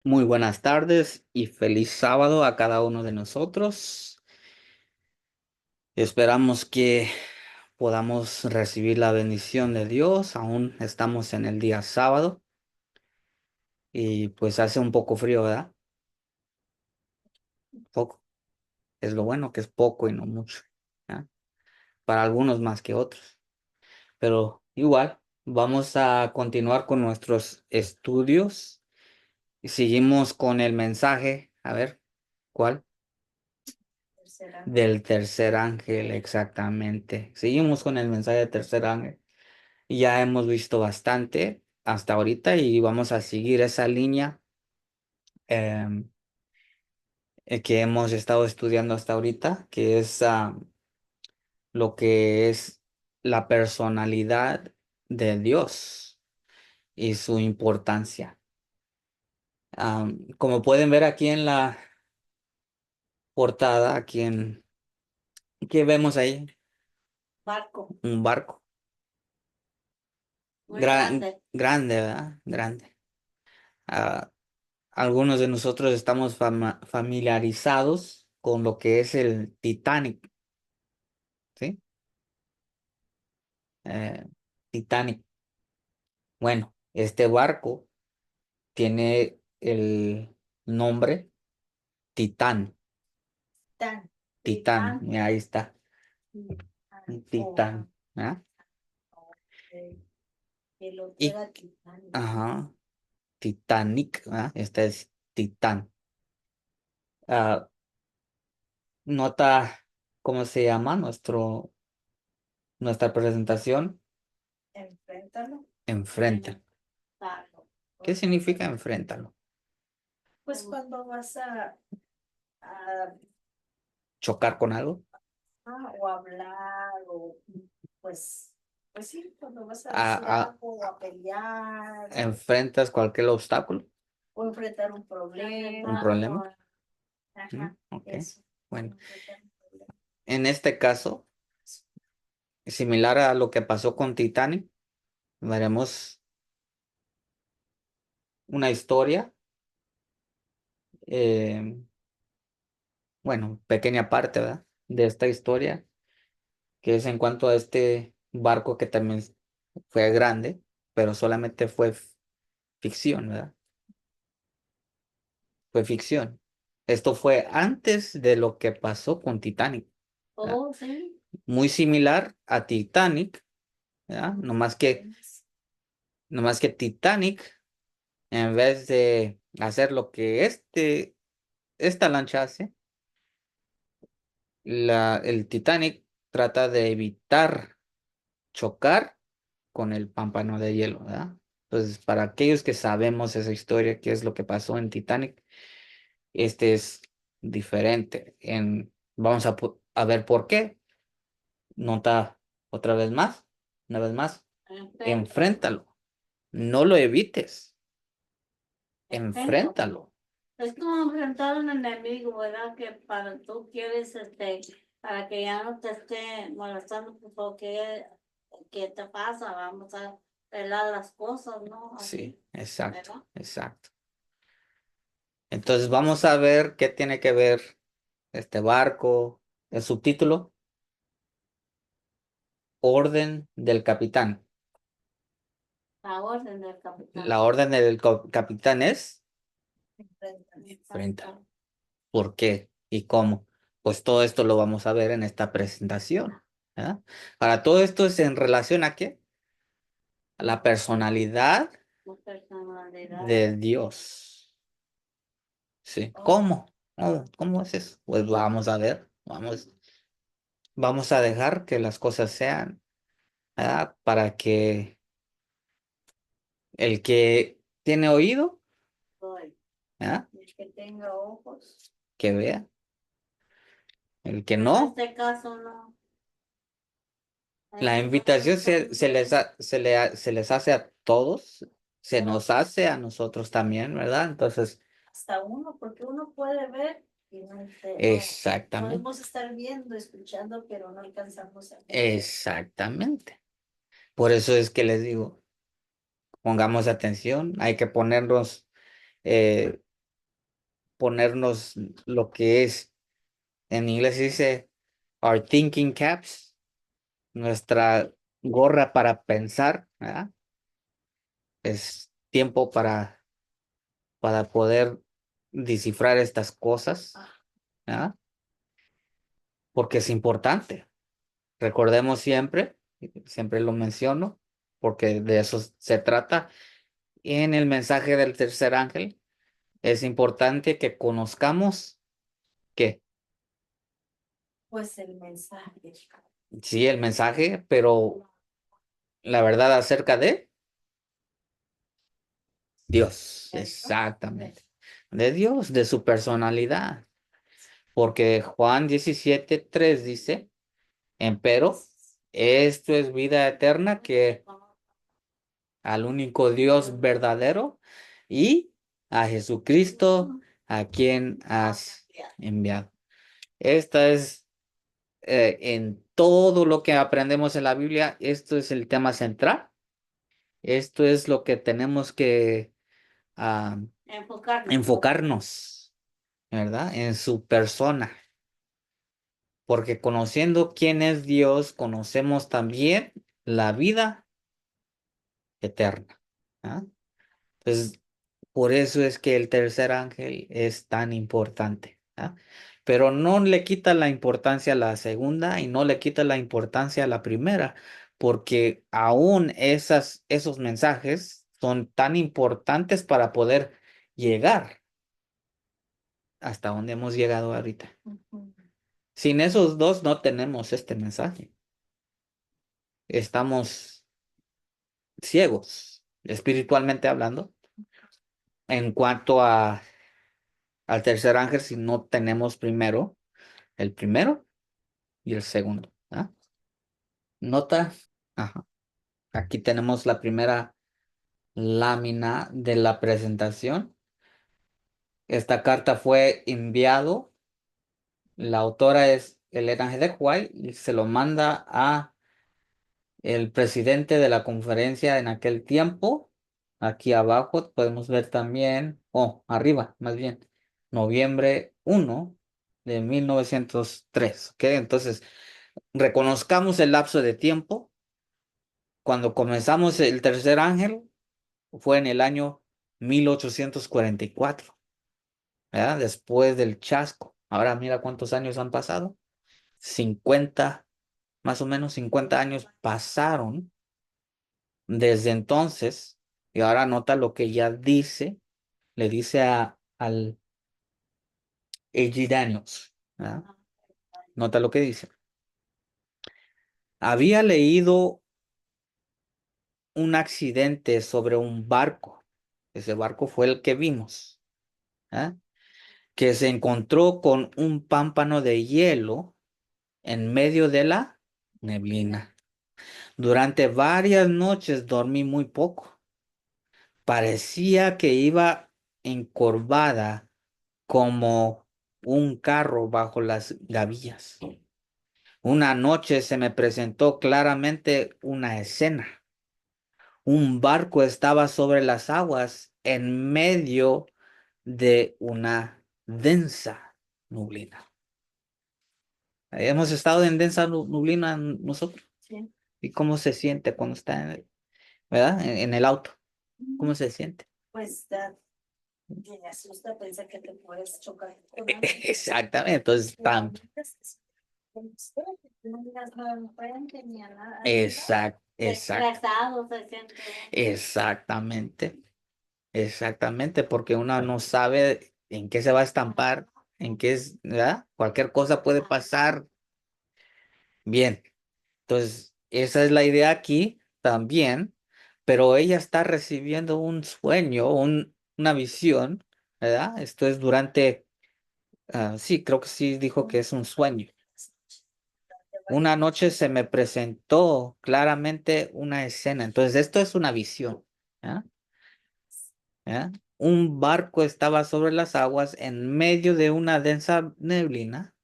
Muy buenas tardes y feliz sábado a cada uno de nosotros. Esperamos que podamos recibir la bendición de Dios. Aún estamos en el día sábado y pues hace un poco frío, ¿verdad? Poco. Es lo bueno que es poco y no mucho, ¿verdad? Para algunos más que otros. Pero igual, vamos a continuar con nuestros estudios y seguimos con el mensaje. A ver, ¿cuál? Del tercer ángel, exactamente. Seguimos con el mensaje del tercer ángel. Ya hemos visto bastante hasta ahorita y vamos a seguir esa línea em, que hemos estado estudiando hasta ahorita, que es lo que es la personalidad de Dios y su importancia. Como pueden ver aquí en la portada, ¿qué vemos ahí? Barco, Un barco. muy grande. Grande, ¿verdad? Grande. Ah, Algunos de nosotros estamos familiarizados con lo que es el Titanic, ¿sí? Eh, Titanic. Bueno, este barco tiene el nombre Titán. Tan, Titán, tan, mira, ahí está. Un o Titán, ¿ah? el otro Y, era Titanic. ajá, Titanic, ¿ah? Este es Titán. Ah, Nota cómo se llama nuestra presentación. Enfréntalo, Enfrenta. enfrentarlo. ¿Qué Pues, significa enfréntalo? pues cuando vas a, ¿Chocar con algo? o hablar, o pues, pues sí, cuando vas a a- decir a- algo, o a pelear, Enfrentas cualquier obstáculo, o enfrentar un un problema. problema. Ajá, Ok. eso. Bueno, Enfrentar un problema. en este caso, similar a lo que pasó con Titanic, veremos una historia, eh, bueno, pequeña parte, ¿verdad? De esta historia, que es en cuanto a este barco que también fue grande, pero solamente fue ficción, ¿verdad? Fue ficción. Esto fue antes de lo que pasó con Titanic, ¿verdad? Oh, sí. Muy similar a Titanic, ¿verdad? No más que Titanic, en vez de hacer lo que esta lancha hace, el Titanic trata de evitar chocar con el pámpano de hielo, ¿verdad? Entonces, para aquellos que sabemos esa historia, qué es lo que pasó en Titanic, este es diferente. Vamos a ver por qué. Nota otra vez más, una vez más, Enfréntalo. enfréntalo, no lo evites, Enfréntalo. enfréntalo. Es como enfrentar a un enemigo, ¿verdad? Que para tú quieres, para que ya no te esté molestando, pues, ¿qué te pasa? Vamos a arreglar las cosas, ¿no? Sí, Así, exacto, ¿verdad? exacto. Entonces vamos a ver qué tiene que ver este barco, el subtítulo, Orden del Capitán. La orden del capitán. La orden del capitán es Enfréntalo. enfréntalo. ¿Por qué y cómo? Pues todo esto lo vamos a ver en esta presentación, ¿verdad? Para todo esto es en relación a qué? A la personalidad La personalidad. de Dios. Sí. Oh, ¿Cómo? ¿Cómo es eso? Pues vamos a ver, vamos a dejar que las cosas sean, ¿verdad? Para que el que tiene oído, soy. ¿verdad? El que tenga ojos. Que vea. El que En no, este caso, no. En la este caso, invitación se les hace a todos, se no. nos hace a nosotros también, ¿verdad? Entonces, Hasta uno, porque uno puede ver y no, no exactamente, podemos estar viendo, escuchando, pero no alcanzamos a entender. exactamente. Por eso es que les digo, pongamos atención, hay que ponernos ponernos lo que es, en inglés se dice, our thinking caps, nuestra gorra para pensar, ¿verdad? Es tiempo para poder descifrar estas cosas, ¿verdad? Porque es importante. Recordemos siempre, siempre lo menciono, porque de eso se trata. En el mensaje del tercer ángel, es importante que conozcamos que, Pues el mensaje. sí, el mensaje, pero la verdad acerca de Dios, exactamente. De Dios, de su personalidad. Porque Juan 17:3 dice, empero, esto es vida eterna que al único Dios verdadero y a Jesucristo a quien has enviado. Esta es en todo lo que aprendemos en la Biblia, esto es el tema central. Esto es lo que tenemos que ah, enfocarnos, ¿verdad? En su persona. Porque conociendo quién es Dios, conocemos también la vida eterna. ¿Ah? Entonces, por eso es que el tercer ángel es tan importante. ¿Ah? Pero no le quita la importancia a la segunda y no le quita la importancia a la primera, porque aún esos mensajes son tan importantes para poder llegar hasta donde hemos llegado ahorita. Sin esos dos no tenemos este mensaje. Estamos ciegos, espiritualmente hablando, en cuanto al tercer ángel, si no tenemos primero el primero y el segundo. ¿Ah? Nota, ajá. Aquí tenemos la primera lámina de la presentación. Esta carta fue enviado, la autora es Elena G. de White y se lo manda a el presidente de la conferencia en aquel tiempo. Aquí abajo podemos ver también, arriba más bien, noviembre 1 de 1903. ¿Ok? Entonces, reconozcamos el lapso de tiempo. Cuando comenzamos el tercer ángel fue en el año 1844, ¿verdad? Después del chasco. Ahora mira cuántos años han pasado. 50, más o menos 50 años pasaron desde entonces, y ahora nota lo que ya dice, le dice al A.G. Daniels, ¿verdad? Nota lo que dice. Había leído un accidente sobre un barco. Ese barco fue el que vimos, ¿ah? Que se encontró con un pámpano de hielo en medio de la neblina. Durante varias noches dormí muy poco. Parecía que iba encorvada como un carro bajo las gavillas. Una noche se me presentó claramente una escena. Un barco estaba sobre las aguas en medio de una densa nublina. Hemos estado en densa nublina nosotros. Sí. ¿Y cómo se siente cuando está, ¿verdad? En el auto. ¿Cómo se siente? Pues me asusta pensar que te puedes chocar con algo. Exactamente. Entonces, No miras nada enfrente ni a nada. Estresado Se siente. exactamente. Exactamente, porque uno no sabe en qué se va a estampar, en qué es, ¿verdad? Cualquier cosa puede pasar. Bien, entonces esa es la idea aquí también, pero ella está recibiendo un sueño, una visión, ¿verdad? Esto es durante, sí, creo que sí dijo que es un sueño. Una noche se me presentó claramente una escena, entonces esto es una visión, ¿ah? ¿Ah? Un barco estaba sobre las aguas en medio de una densa neblina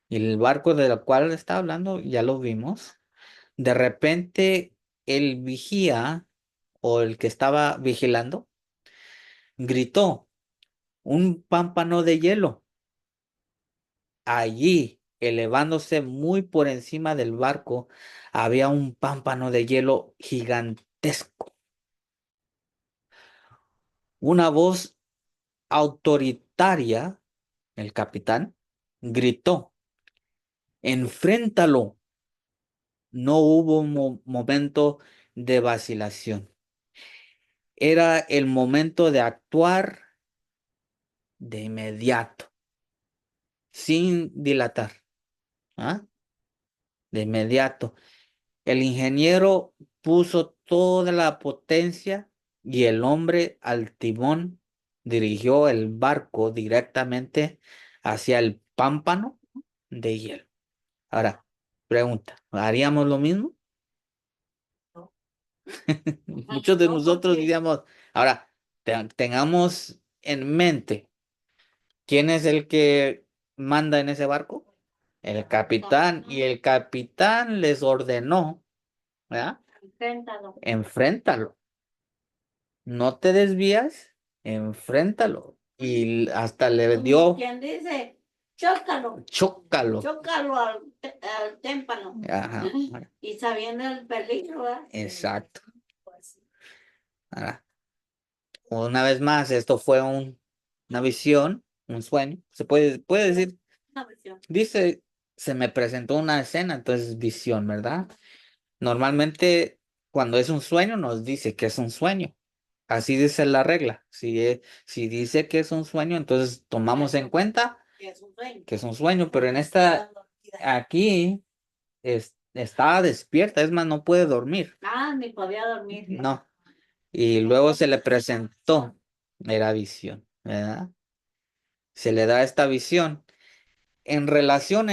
y el barco del cual está hablando ya lo vimos. De repente el vigía o el que estaba vigilando gritó, un pámpano de hielo. Allí, elevándose muy por encima del barco, había un pámpano de hielo gigantesco. Una voz autoritaria, el capitán, gritó, enfréntalo. No hubo un momento de vacilación. Era el momento de actuar de inmediato, sin dilatar. ¿Ah? De inmediato. El ingeniero puso toda la potencia y el hombre al timón dirigió el barco directamente hacia el pámpano de hielo. Ahora, pregunta, ¿haríamos lo mismo? Muchos de No, nosotros porque diríamos, ahora, tengamos en mente, ¿quién es el que manda en ese barco? El capitán, y el capitán les ordenó, ¿verdad? inténtalo. Enfréntalo. No te desvías, enfréntalo. Y hasta le Como dio, quien dice, chócalo, chócalo. chócalo al témpano. Ajá, Y sabiendo el peligro, ¿verdad? exacto. Pues, Ahora, una vez más, esto fue una visión, un sueño. Puede decir, una visión. dice, se me presentó una escena, entonces visión, ¿verdad? Normalmente, cuando es un sueño, nos dice que es un sueño. Así dice la regla. Si dice que es un sueño, entonces tomamos en cuenta Que es un sueño. que es un sueño, pero en esta, aquí, estaba despierta, es más, no puede dormir. Ah, ni podía dormir. No. Y luego se le presentó, era visión, ¿verdad? Se le da esta visión en relación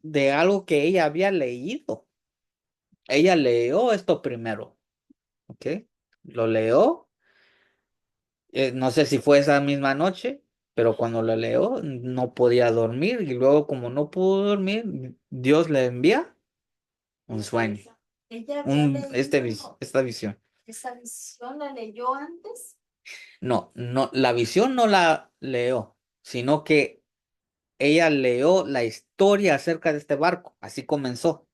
de algo que ella había leído. Ella leyó esto primero, ¿ok? Lo leyó, no sé si fue esa misma noche, pero cuando lo leyó no podía dormir y luego como no pudo dormir, Dios le envía un sueño, Ella había leído esta visión. esa visión, la leyó antes. No, no, la visión no la leyó, sino que ella leyó la historia acerca de este barco, así comenzó.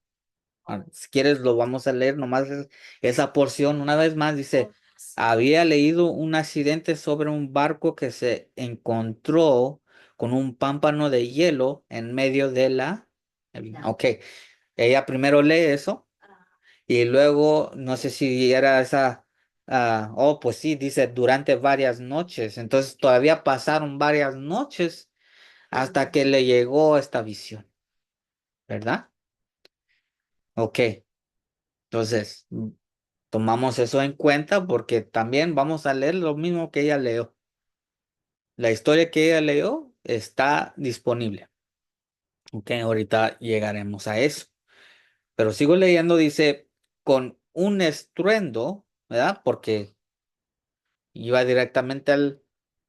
Si quieres, lo vamos a leer nomás esa porción. Una vez más dice, había leído un accidente sobre un barco que se encontró con un pámpano de hielo en medio de la... Ok, ella primero lee eso y luego, no sé si era esa... oh, pues sí, dice durante varias noches. Entonces todavía pasaron varias noches hasta que le llegó esta visión, ¿verdad? Ok, entonces... tomamos eso en cuenta porque también vamos a leer lo mismo que ella leyó. La historia que ella leyó está disponible. Ok, ahorita llegaremos a eso. Pero sigo leyendo, dice, con un estruendo, ¿verdad? Porque iba directamente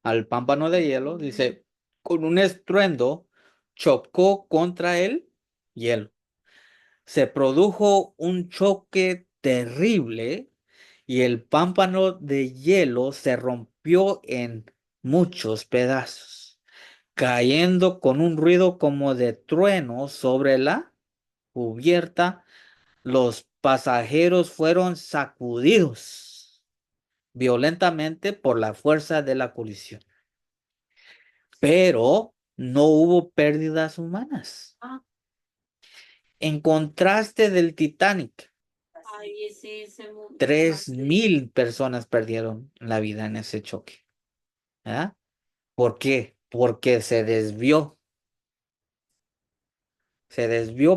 al pámpano de hielo. Dice, con un estruendo chocó contra el hielo. Se produjo un choque terrible y el pámpano de hielo se rompió en muchos pedazos, cayendo con un ruido como de trueno sobre la cubierta. Los pasajeros fueron sacudidos violentamente por la fuerza de la colisión, pero no hubo pérdidas humanas. En contraste del Titanic, Ay, sí, 3,000 personas perdieron la vida en ese choque. ¿Ah? ¿Por qué? Porque se desvió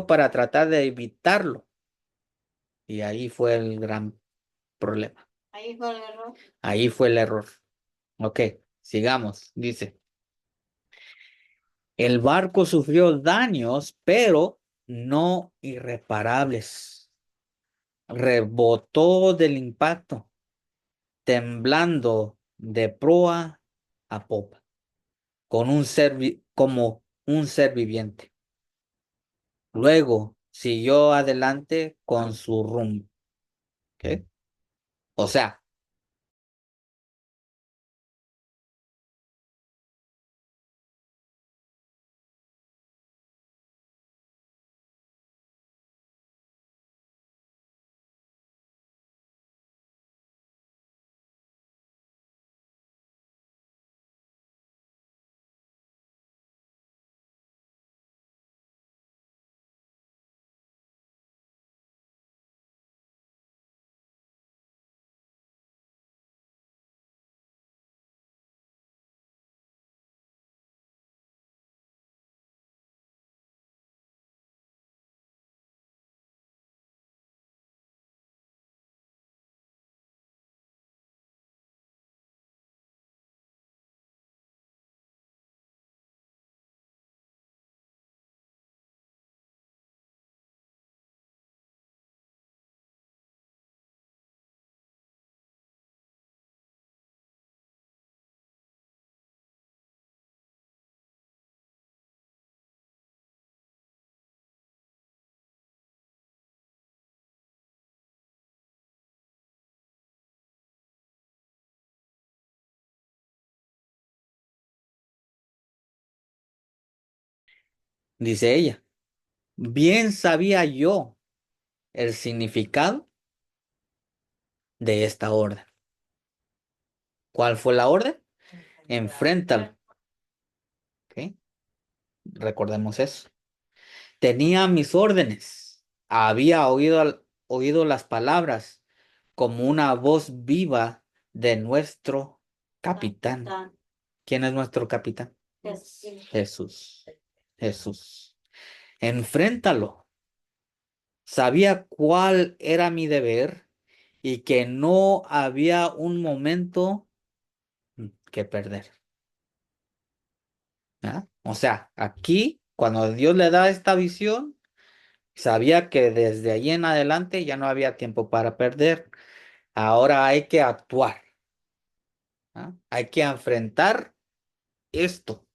para tratar de evitarlo. Y ahí fue el gran problema. ahí fue el error. Ahí fue el error. Ok, sigamos. Dice, el barco sufrió daños, pero no irreparables. Rebotó del impacto, temblando de proa a popa, como un ser viviente. Luego siguió adelante con su rumbo. ¿Ok? O sea, Dice ella, bien sabía yo el significado de esta orden. ¿Cuál fue la orden? Enfréntalo. ¿Ok? Recordemos eso. Tenía mis órdenes. Había oído las palabras como una voz viva de nuestro capitán. Capitán. ¿Quién es nuestro capitán? Jesús. Jesús. Jesús. Enfréntalo. Sabía cuál era mi deber y que no había un momento que perder. ¿Ah? O sea, aquí, cuando Dios le da esta visión, sabía que desde allí en adelante ya no había tiempo para perder. Ahora hay que actuar. ¿Ah? Hay que enfrentar esto,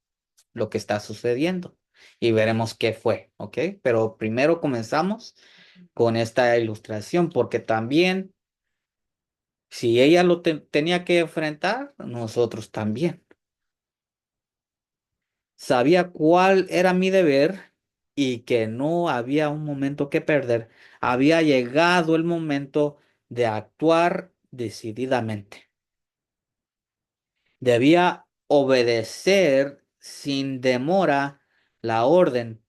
lo que está sucediendo, y veremos qué fue, ¿ok? Pero primero comenzamos con esta ilustración, porque también, si ella lo tenía que enfrentar, nosotros también. Sabía cuál era mi deber y que no había un momento que perder. Había llegado el momento de actuar decididamente. Debía obedecer sin demora la orden.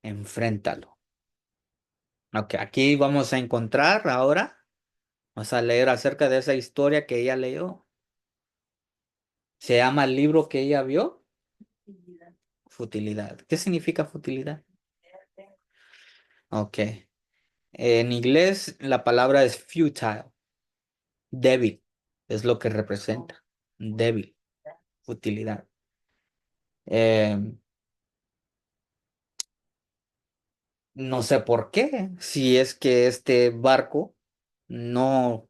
Enfréntalo. Ok, aquí vamos a encontrar ahora, vamos a leer acerca de esa historia que ella leyó. Se llama el libro que ella vio, Futilidad. ¿Qué significa futilidad? Ok. En inglés la palabra es futile, débil, es lo que representa, débil, futilidad. Eh, no sé por qué, si es que este barco no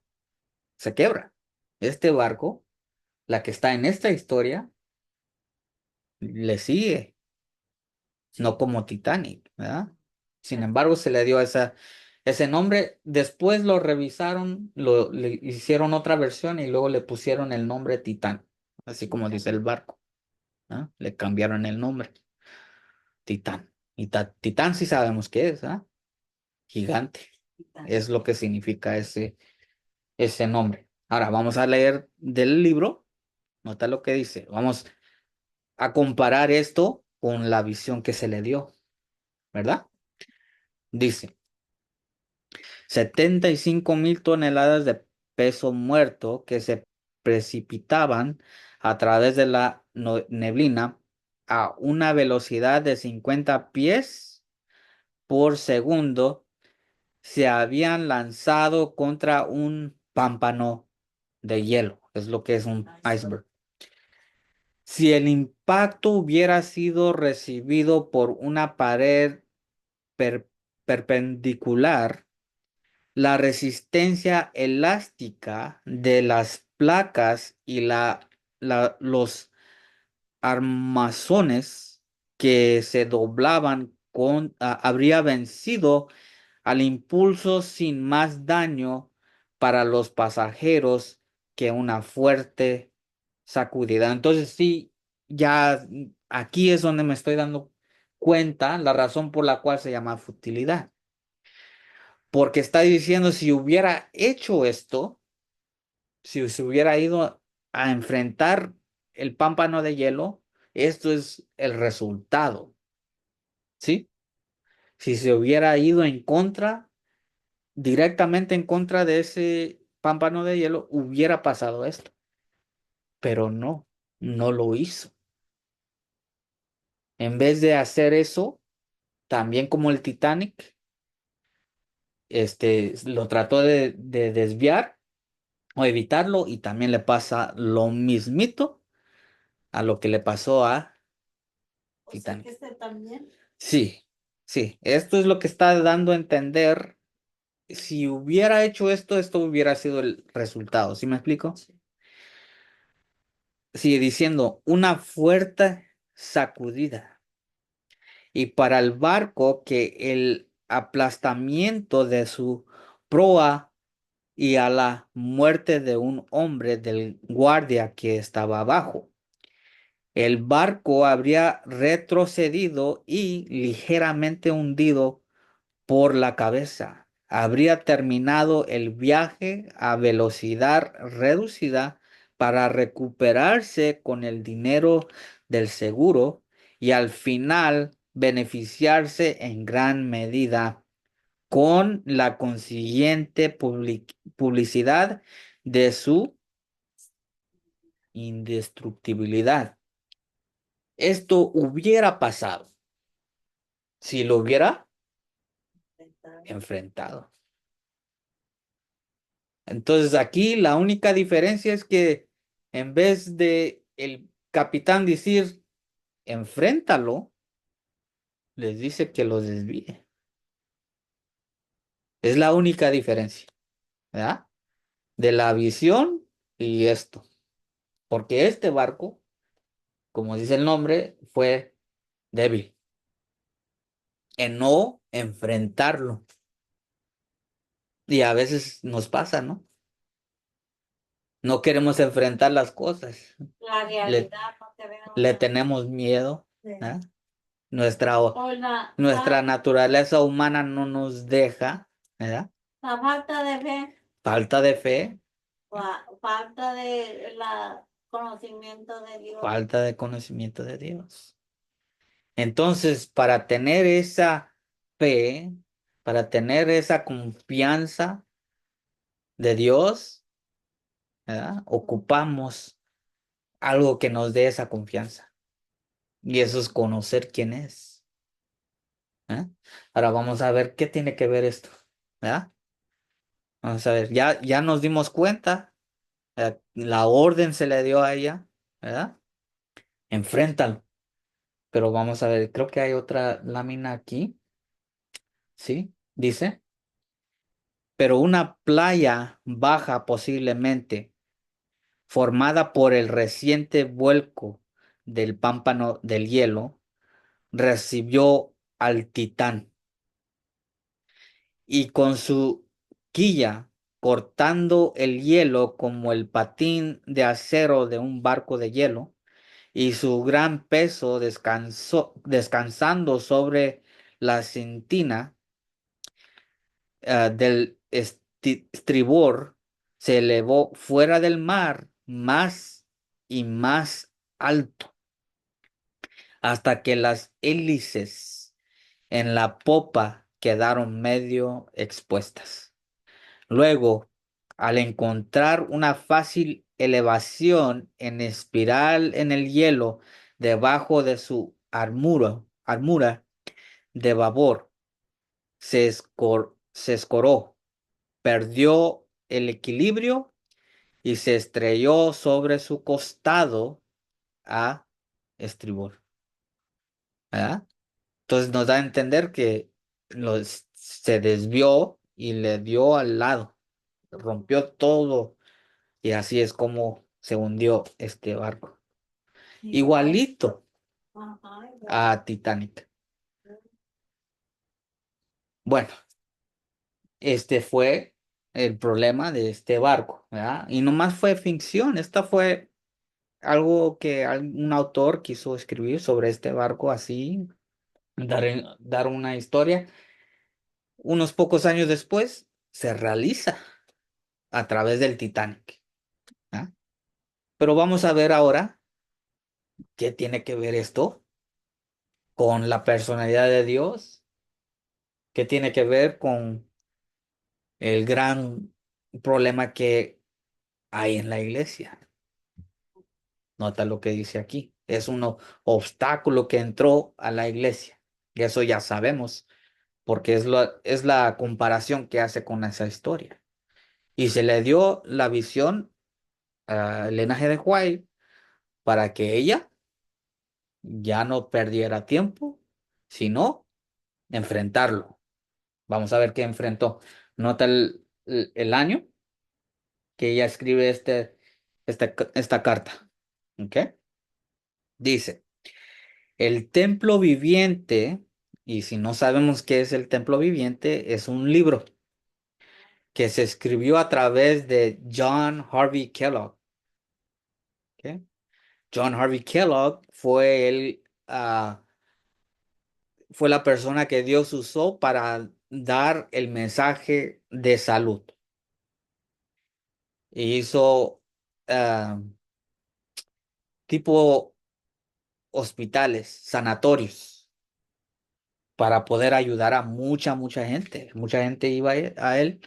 se quebra. Este barco, la que está en esta historia, le sigue, no como Titanic, ¿verdad? Sin embargo, se le dio ese nombre. Después lo revisaron, le hicieron otra versión y luego le pusieron el nombre Titán, así como dice el barco. ¿Ah? Le cambiaron el nombre, Titán. Y Titán sí sabemos qué es, ¿ah? Gigante. Es lo que significa ese nombre. Ahora vamos a leer del libro. Nota lo que dice. Vamos a comparar esto con la visión que se le dio, ¿verdad? Dice, 75.000 toneladas de peso muerto que se precipitaban a través de la neblina a una velocidad de 50 pies por segundo se habían lanzado contra un pámpano de hielo, es lo que es un iceberg. Si el impacto hubiera sido recibido por una pared per- perpendicular, la resistencia elástica de las placas y los armazones que se doblaban habría vencido al impulso sin más daño para los pasajeros que una fuerte sacudida. Entonces sí, ya aquí es donde me estoy dando cuenta la razón por la cual se llama futilidad. Porque está diciendo, si hubiera hecho esto, si se hubiera ido a enfrentar el pámpano de hielo, esto es el resultado, ¿sí? Si se hubiera ido en contra, directamente en contra de ese pámpano de hielo, hubiera pasado esto, pero no, no lo hizo. En vez de hacer eso, también como el Titanic, lo trató de desviar o evitarlo, y también le pasa lo mismito a lo que le pasó a O sea que Titanic. este también. Sí, sí, esto es lo que está dando a entender. Si hubiera hecho esto, esto hubiera sido el resultado. ¿Sí me explico? Sigue diciendo una fuerte sacudida. Y para el barco que el aplastamiento de su proa y a la muerte de un hombre del guardia que estaba abajo. el barco habría retrocedido y ligeramente hundido por la cabeza. Habría terminado el viaje a velocidad reducida para recuperarse con el dinero del seguro y al final beneficiarse en gran medida con la consiguiente publicidad de su indestructibilidad. Esto hubiera pasado si lo hubiera enfrentado. Entonces aquí la única diferencia es que en vez de el capitán decir enfréntalo, les dice que los desvíe. Es la única diferencia, ¿verdad? De la visión y esto. Porque este barco, como dice el nombre, fue débil en no enfrentarlo. Y a veces nos pasa, ¿no? No queremos enfrentar las cosas. La Le, realidad no queremos le ver. tenemos miedo. Sí. ¿Ah? Nuestra, Por nuestra naturaleza humana no nos deja, ¿verdad? la falta de fe, Falta de fe, falta de la conocimiento de Dios. falta de conocimiento de Dios. Entonces, para tener esa fe, para tener esa confianza de Dios, ¿verdad? Ocupamos algo que nos dé esa confianza. Y eso es conocer quién es. ¿Eh? Ahora vamos a ver qué tiene que ver esto, ¿verdad? Vamos a ver, ya nos dimos cuenta, la orden se le dio a ella, ¿verdad? Enfréntalo. Pero vamos a ver, creo que hay otra lámina aquí, ¿sí? Dice, pero una playa baja posiblemente, formada por el reciente vuelco del pámpano del hielo, recibió al Titán y con su quilla cortando el hielo como el patín de acero de un barco de hielo, y su gran peso descansando sobre la cintina del estribor, se elevó fuera del mar más y más alto, hasta que las hélices en la popa quedaron medio expuestas. Luego, al encontrar una fácil elevación en espiral en el hielo debajo de su armura de babor, se escoró, perdió el equilibrio y se estrelló sobre su costado a estribor. ¿Verdad? Entonces nos da a entender que se desvió y le dio al lado, rompió todo. Y así es como se hundió este barco. Igual. Igualito Ajá, igual. a Titanic. Bueno, este fue el problema de este barco, ¿verdad? Y nomás fue ficción. Esta fue algo que un autor quiso escribir sobre este barco así, dar una historia. Unos pocos años después se realiza a través del Titanic. ¿Ah? Pero vamos a ver ahora qué tiene que ver esto con la personalidad de Dios, qué tiene que ver con el gran problema que hay en la iglesia. Nota lo que dice aquí. Es un obstáculo que entró a la iglesia. Y eso ya sabemos, porque es la comparación que hace con esa historia. Y se le dio la visión a Elena G. de White para que ella ya no perdiera tiempo, sino enfrentarlo. Vamos a ver qué enfrentó. Nota el año que ella escribe esta carta. ¿Ok? Dice, el templo viviente, y si no sabemos qué es el templo viviente, es un libro que se escribió a través de John Harvey Kellogg. ¿Ok? John Harvey Kellogg fue fue la persona que Dios usó para dar el mensaje de salud. Y hizo ah, tipo hospitales, sanatorios, para poder ayudar a mucha gente. Mucha gente iba a él,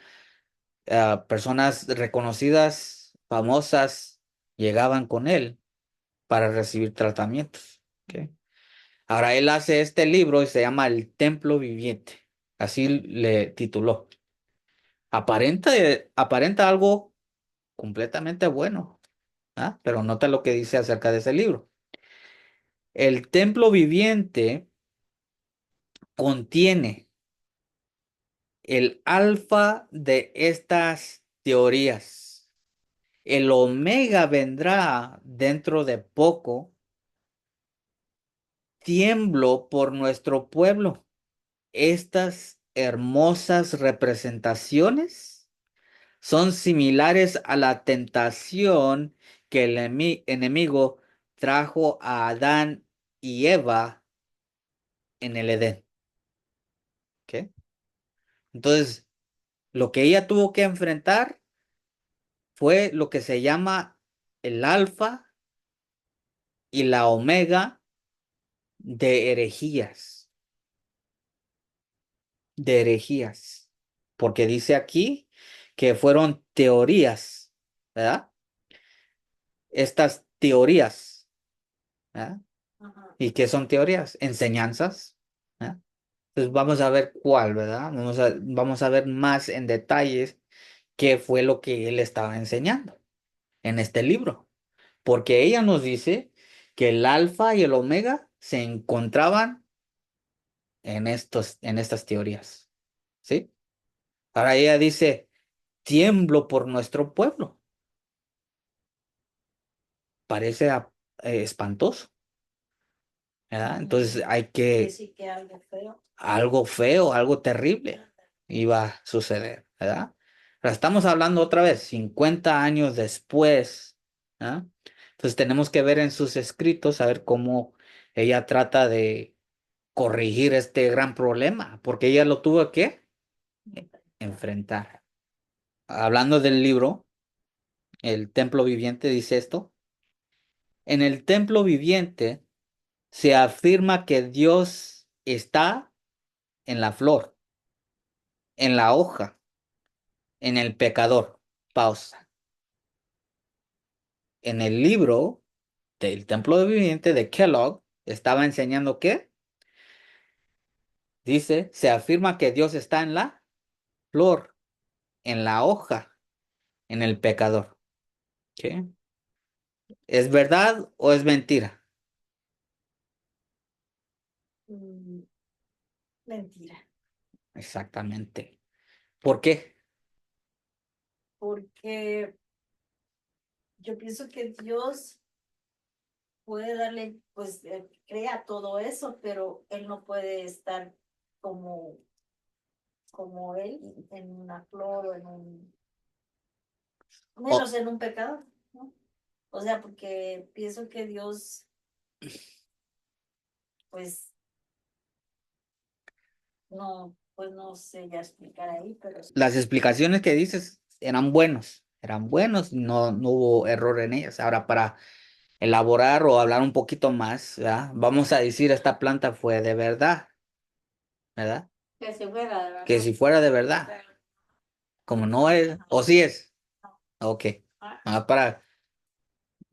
personas reconocidas, famosas, llegaban con él para recibir tratamientos. ¿Ok? Ahora él hace este libro y se llama El Templo Viviente. Así le tituló. Aparenta algo completamente bueno, ¿ah? Pero nota lo que dice acerca de ese libro. El templo viviente contiene el alfa de estas teorías. El omega vendrá dentro de poco. Tiemblo por nuestro pueblo. Estas hermosas representaciones son similares a la tentación que el enemigo trajo a Adán y Eva en el Edén. ¿Ok? Entonces, lo que ella tuvo que enfrentar fue lo que se llama el alfa y la omega de herejías, de herejías, porque dice aquí que fueron teorías, ¿verdad? Estas teorías, ¿verdad? Ajá. ¿Y qué son teorías? Enseñanzas, ¿verdad? Entonces vamos a ver cuál, ¿verdad? Vamos a ver más en detalles qué fue lo que él estaba enseñando en este libro. Porque ella nos dice que el alfa y el omega se encontraban en estas teorías, ¿sí? Ahora ella dice, tiemblo por nuestro pueblo. Parece espantoso, ¿verdad? Entonces hay Que que, sí que algo feo. algo feo, algo terrible iba a suceder, ¿verdad? Pero estamos hablando otra vez, 50 años después, ¿ah? Entonces tenemos que ver en sus escritos, a ver cómo ella trata de corregir este gran problema, porque ella lo tuvo que enfrentar. Hablando del libro, El Templo Viviente dice esto. En el templo viviente se afirma que Dios está en la flor, en la hoja, en el pecador. Pausa. En el libro del templo viviente de Kellogg estaba enseñando que dice, se afirma que Dios está en la flor, en la hoja, en el pecador. ¿Qué? ¿Es verdad o es mentira? Mm, mentira. Exactamente. ¿Por qué? Porque yo pienso que Dios puede darle, pues crea todo eso, pero Él no puede estar como, como Él en una flor o en un, O- menos en un pecado, ¿no? O sea, porque pienso que Dios, pues no, pues no sé ya explicar ahí, pero las explicaciones que dices eran buenos, no hubo error en ellas. Ahora, para elaborar o hablar un poquito más, ¿verdad? Vamos a decir, esta planta fue de verdad, ¿verdad? que si fuera de Que verdad. si fuera de verdad, Pero, como no es, o sí es, no, ok. ah,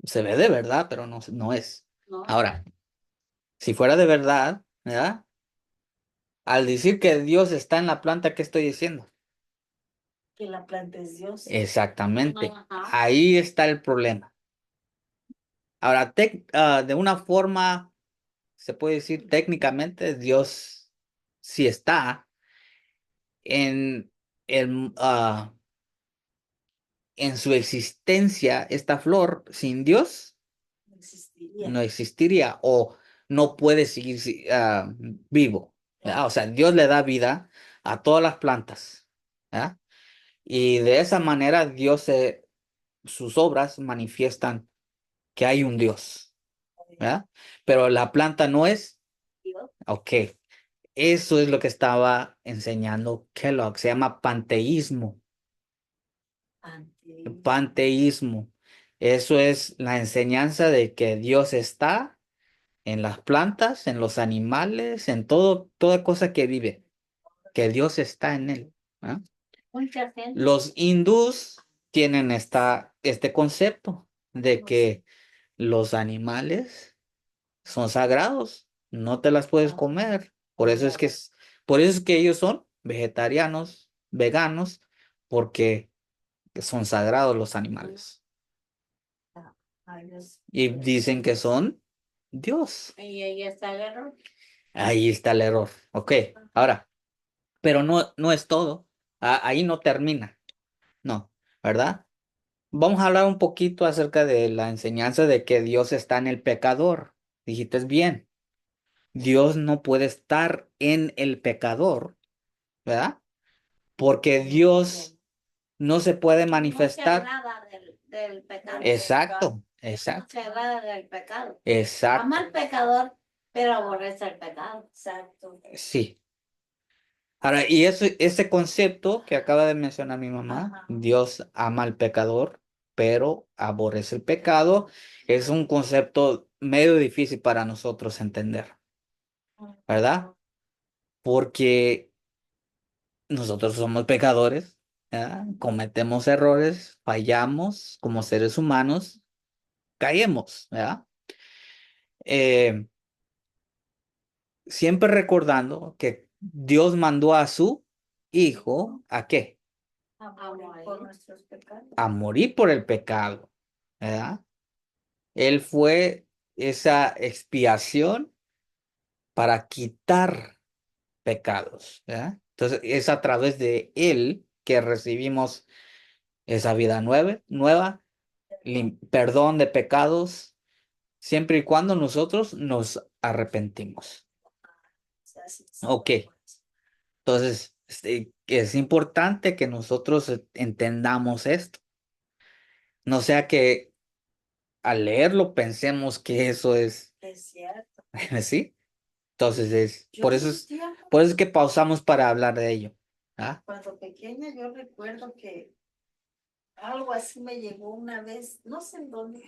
Se ve de verdad, pero no es. no, Ahora, si fuera de verdad, ¿verdad? Al decir que Dios está en la planta, ¿qué estoy diciendo? que la planta es Dios. Exactamente. Ajá. Ahí está el problema. Ahora, de una forma, se puede decir técnicamente, Dios sí está en, el, ah, en su existencia. Esta flor sin Dios No existiría. no existiría o no puede seguir vivo, ¿verdad? Claro. O sea, Dios le da vida a todas las plantas, ¿verdad? Y de esa manera sus obras manifiestan que hay un Dios. ¿verdad? Pero la planta no es, Dios, ok. Eso es lo que estaba enseñando Kellogg. Se llama panteísmo. antes. Panteísmo. Eso es la enseñanza de que Dios está en las plantas, en los animales, en todo, toda cosa que vive, que Dios está en él. ¿Ah? Mucha gente. Los hindús tienen este concepto de que los animales son sagrados, no te las puedes comer. Por eso es que ellos son vegetarianos, veganos, porque son sagrados los animales. Ay, Dios. Y dicen que son Dios. Y ahí está el error. Ahí está el error. Ok, ahora, pero no es todo. Ahí no termina. No, ¿verdad? Vamos a hablar un poquito acerca de la enseñanza de que Dios está en el pecador. Dijiste bien, Dios no puede estar en el pecador, ¿verdad? Porque Dios no se puede No se manifestar. agrada del pecado. Exacto, No exacto, se agrada del pecado. Ama exacto. al pecador, pero aborrece el pecado. Exacto. Sí. Ahora, y ese concepto que acaba de mencionar mi mamá, Ajá. Dios ama al pecador, pero aborrece el pecado, es un concepto medio difícil para nosotros entender, ¿verdad? Porque nosotros somos pecadores, ¿verdad? Cometemos errores, fallamos como seres humanos, caemos, ¿verdad? Eh, Siempre recordando que Dios mandó a su hijo, ¿a qué? A morir por nuestros pecados. A morir por el pecado, ¿verdad? Él fue esa expiación para quitar pecados, ¿verdad? Entonces es a través de él que recibimos esa vida nueva, perdón de pecados, siempre y cuando nosotros nos arrepentimos. Ok, entonces es importante que nosotros entendamos esto. No sea que al leerlo pensemos que eso Es cierto. ¿sí? Entonces Yo un tiempo, por eso es que pausamos para hablar de ello. ¿Ah? cuando pequeña, yo recuerdo que algo así me llegó una vez, no sé en dónde,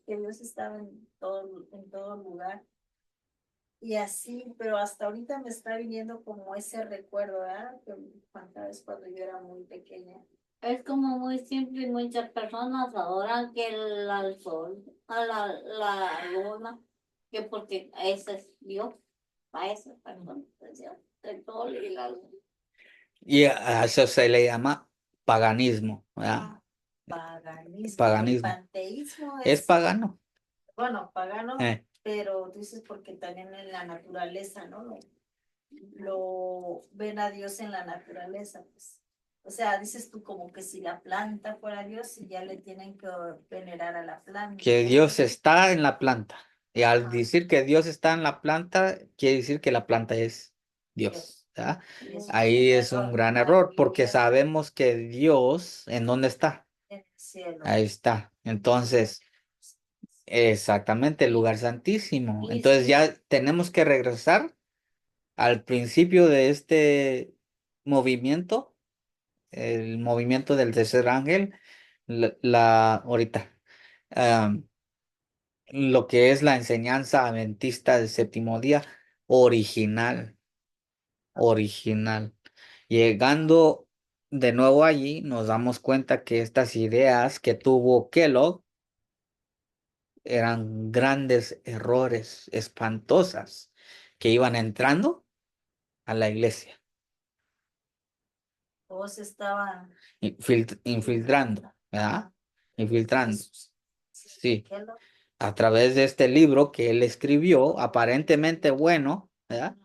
que Dios estaba en todo lugar. Y así, pero hasta ahorita me está viniendo como ese recuerdo, ¿verdad? Que vez cuando yo era muy pequeña. Es como muy simple y muchas personas adoran que al sol, a la luna, que porque ese es Dios, a esa persona, es Dios, el sol y la luna. Y a eso se le llama paganismo, ¿verdad? Paganismo. El Paganismo. panteísmo Es es, pagano. bueno, pagano, Eh, pero tú dices porque también en la naturaleza, ¿no? Lo ven a Dios en la naturaleza, pues. O sea, dices tú como que si la planta fuera Dios y ya le tienen que venerar a la planta. que Dios está en la planta. Y al Ajá. decir que Dios está en la planta, quiere decir que la planta es Dios. Dios. ¿Verdad? Y es Ahí un es un error. gran error porque sabemos que Dios, ¿en dónde está? En el cielo. Ahí está. Entonces, exactamente, el lugar santísimo. Y Entonces sí, ya tenemos que regresar al principio de este movimiento, el movimiento del tercer ángel, ahorita, am, lo que es la enseñanza adventista del séptimo día, original, original. Llegando de nuevo allí, nos damos cuenta que estas ideas que tuvo Kellogg eran grandes errores, espantosas, que iban entrando a la iglesia, todos estaban infiltrando, ¿verdad? Infiltrando, Jesús. sí, ¿Qué lo? a través de este libro que él escribió, aparentemente bueno, ¿verdad?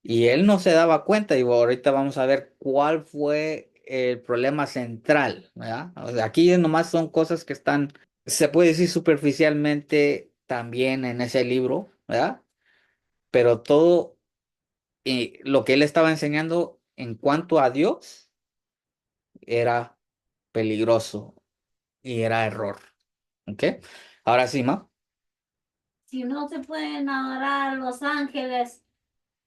Y él no se daba cuenta, y ahorita vamos a ver cuál fue el problema central, ¿verdad? O sea, aquí nomás son cosas que están, se puede decir superficialmente también en ese libro, ¿verdad? Pero todo lo que él estaba enseñando en cuanto a Dios era peligroso y era error. ¿Ok? Ahora sí, Ma. si no se pueden adorar a los ángeles,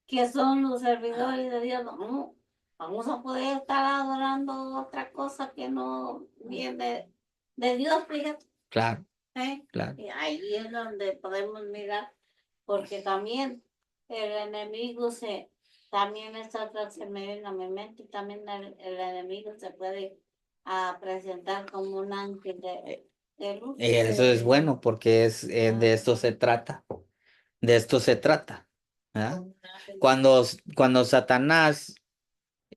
que son los servidores de Dios, no, vamos a poder estar adorando otra cosa que no viene de Dios, fíjate. Claro, ¿Eh? claro. Y ahí es donde podemos mirar, porque también el enemigo también esta otra se me viene a mi mente, también el enemigo se puede presentar como un ángel de luz. Y eso es bueno porque de esto se trata. De esto se trata. ¿Verdad? Como un ángel. Cuando Satanás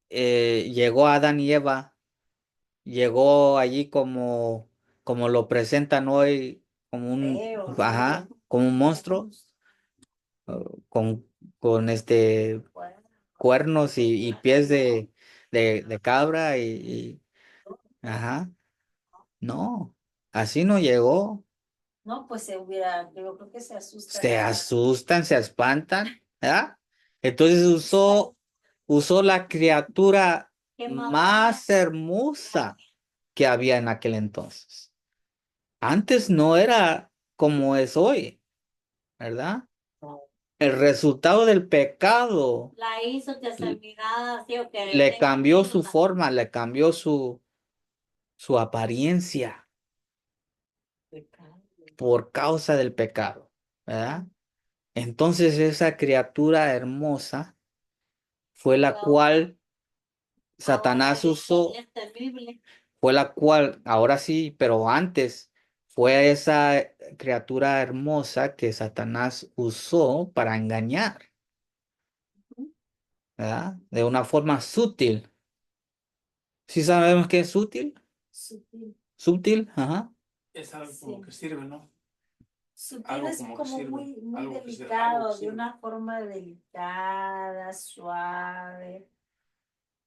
llegó a Adán y Eva, llegó allí como lo presentan hoy, como Feo, ajá, como un monstruo, eh, con, con bueno, cuernos y pies de cabra ajá, no, así no llegó. no, pues yo creo que se Se asustaría. asustan, se espantan, ¿verdad? Entonces usó la criatura ¿Qué más? más hermosa que había en aquel entonces. Antes no era como es hoy, ¿verdad? El resultado del pecado La hizo que se mirara así o que le tenga cambió su forma. forma, le cambió su apariencia por causa del pecado, ¿verdad? Entonces esa criatura hermosa fue la cual Ahora Satanás dice, usó, es temible. fue la cual, ahora sí, pero antes fue esa criatura hermosa que Satanás usó para engañar, ¿verdad? De una forma sutil. ¿Sí sabemos qué es sutil? Sutil. Sutil, ajá. Es algo como Sí. que sirve, ¿no? Sutil Algo es como que como sirve, muy algo que sirve, algo que delicado, de sirve. una forma delicada, suave,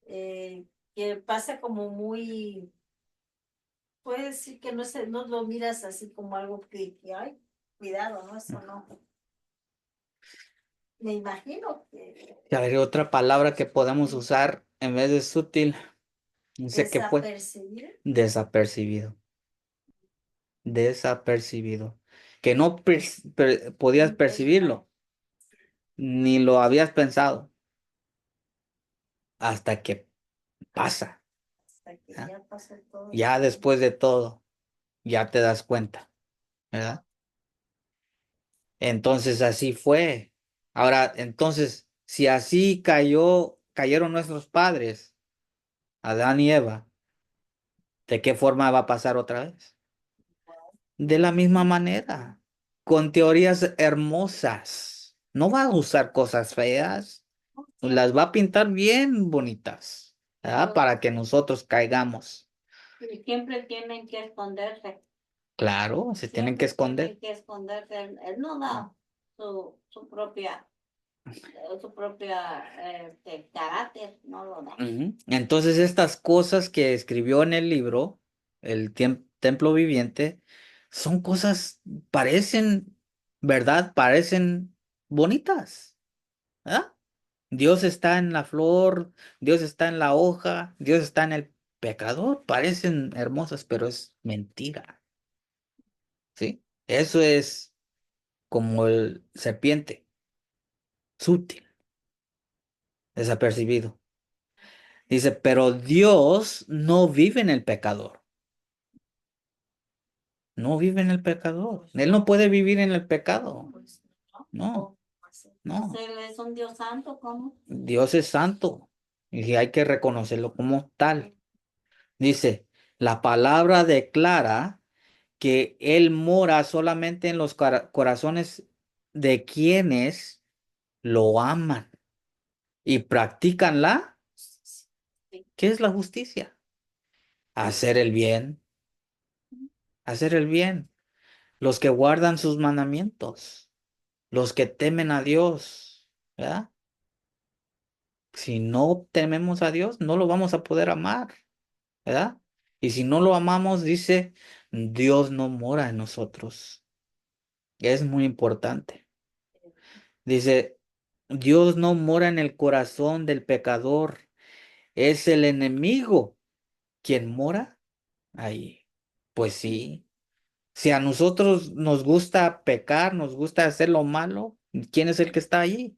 eh, que pasa como muy, puede decir que no lo miras así como algo ay, cuidado, ¿no? Eso no. Me imagino que Y a ver, otra palabra que podemos usar en vez de sutil, dice que fue desapercibido. desapercibido, desapercibido, que no podías percibirlo, ni lo habías pensado hasta que pasa, Hasta que ¿verdad? ya pasó todo el Ya tiempo. después de todo, ya te das cuenta, ¿verdad? Entonces así fue. Ahora, entonces, si así cayeron nuestros padres, Adán y Eva, ¿de qué forma va a pasar otra vez? De la misma manera, con teorías hermosas. No va a usar cosas feas, las va a pintar bien bonitas, ¿verdad? Pero Para que nosotros caigamos. siempre tienen que esconderse. Claro, se tienen que Siempre esconder. tienen que esconderse. Él no da su propia carácter, no lo da. Ujú. Entonces, estas cosas que escribió en el libro, Templo Viviente, son cosas, parecen, ¿verdad? Parecen bonitas, ¿verdad? Dios está en la flor, Dios está en la hoja, Dios está en el pecador, parecen hermosas, pero es mentira, ¿sí? Eso es como el serpiente, sutil, desapercibido. Dice, pero Dios no vive en el pecador. No vive en el pecador. Él no puede vivir en el pecado. Pues, ¿no? No, Pues no. él es un Dios santo, ¿cómo? Dios es santo y hay que reconocerlo como tal. Dice, la palabra declara que Él mora solamente en los corazones de quienes lo aman y practican Sí. ¿qué es la justicia? Hacer el bien, hacer el bien. Los que guardan sus mandamientos, los que temen a Dios, ¿verdad? Si no tememos a Dios, no lo vamos a poder amar, ¿verdad? Y si no lo amamos, dice, Dios no mora en nosotros. Es muy importante. Dice, Dios no mora en el corazón del pecador, es el enemigo quien mora ahí. Pues sí, Si a nosotros nos gusta pecar, nos gusta hacer lo malo, ¿quién es el que está allí?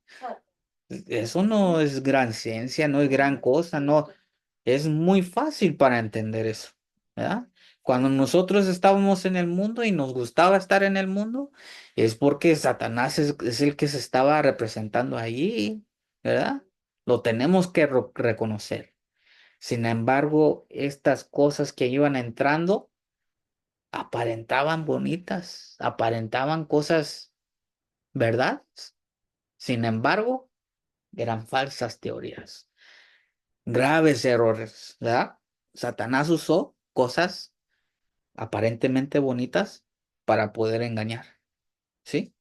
Eso no es gran ciencia, no es gran cosa, no. Es muy fácil para entender eso, ¿verdad? Cuando nosotros estábamos en el mundo y nos gustaba estar en el mundo, es porque Satanás es el que se estaba representando allí, ¿verdad? Lo tenemos que reconocer. Sin embargo, estas cosas que iban entrando aparentaban bonitas, aparentaban cosas, ¿verdad? Sin embargo, eran falsas teorías, graves errores, ¿verdad? Satanás usó cosas aparentemente bonitas para poder engañar, ¿sí?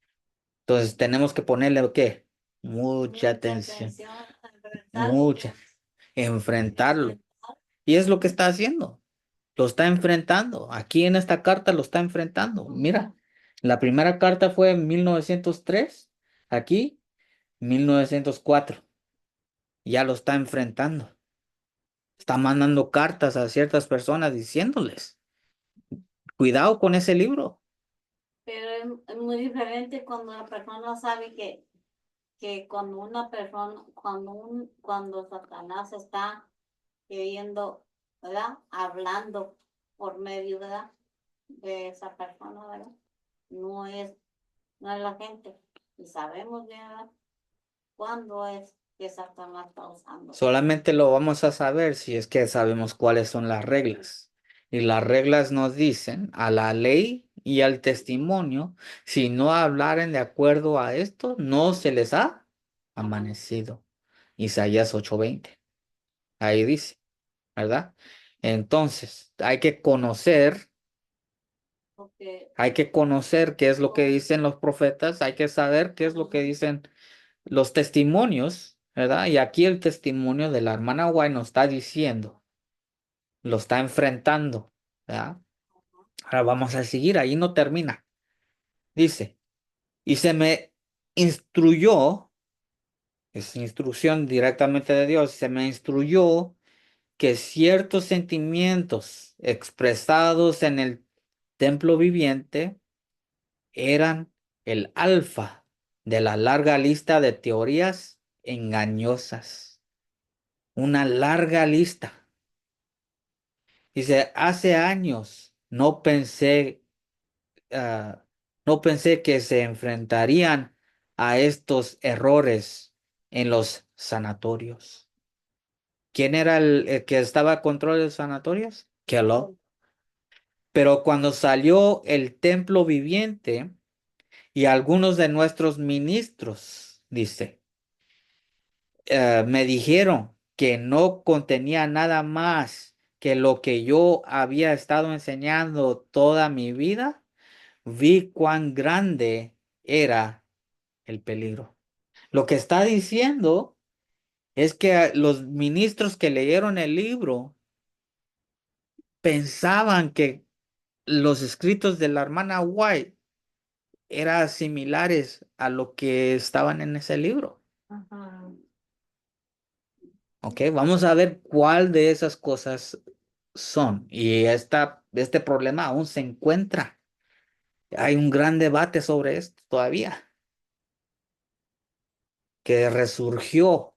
Entonces tenemos que ponerle, ¿qué? Mucha Mucha atención, atención a enfrentarlo. mucha, enfrentarlo. Y es lo que está haciendo. Lo está enfrentando. Aquí en esta carta lo está enfrentando. Mira, la primera carta fue en 1903, aquí 1904. Ya lo está enfrentando. Está mandando cartas a ciertas personas diciéndoles, cuidado con ese libro. Pero es muy diferente cuando la persona sabe que cuando una persona, cuando Satanás está queriendo, ¿verdad? Hablando por medio, ¿verdad? De esa persona, ¿verdad? No es, no es la gente. Y sabemos bien, ¿verdad? Cuándo es que Satanás está usando. Solamente lo vamos a saber si es que sabemos cuáles son las reglas. Y las reglas nos dicen a la ley y al testimonio, si no hablaren de acuerdo a esto, no se les ha amanecido. Isaías 8:20. Ahí dice, ¿verdad? Entonces, Porque hay que conocer qué es lo que dicen los profetas, hay que saber qué es lo que dicen los testimonios, ¿verdad? Y aquí el testimonio de la hermana White nos está diciendo, lo está enfrentando, ¿verdad? Ahora vamos a seguir, ahí no termina. Dice, y se me instruyó, es instrucción directamente de Dios, se me instruyó que ciertos sentimientos expresados en el templo viviente eran el alfa de la larga lista de teorías engañosas. Una larga lista. Dice, hace años no pensé que se enfrentarían a estos errores en los sanatorios. ¿Quién era el que estaba a control de los sanatorios? Kellogg. Pero cuando salió el templo viviente y algunos de nuestros ministros, dice, me dijeron que no contenía nada más que lo que yo había estado enseñando toda mi vida, vi cuán grande era el peligro. Lo que está diciendo es que los ministros que leyeron el libro pensaban que los escritos de la hermana White eran similares a lo que estaban en ese libro. ajá, Ok, vamos a ver cuál de esas cosas son. Y este problema aún se encuentra. Hay un gran debate sobre esto todavía, que resurgió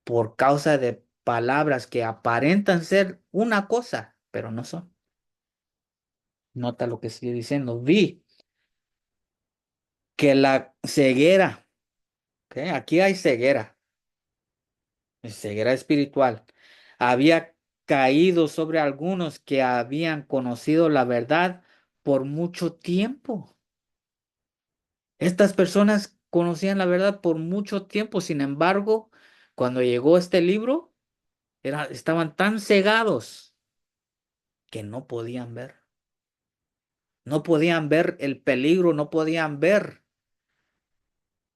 por causa de palabras que aparentan ser una cosa, pero no son. Nota lo que sigue diciendo. Vi que la ceguera, ok, aquí hay ceguera, ceguera espiritual, había caído sobre algunos que habían conocido la verdad por mucho tiempo. Estas personas conocían la verdad por mucho tiempo, sin embargo, cuando llegó este libro, estaban tan cegados que no podían ver. No podían ver el peligro, no podían ver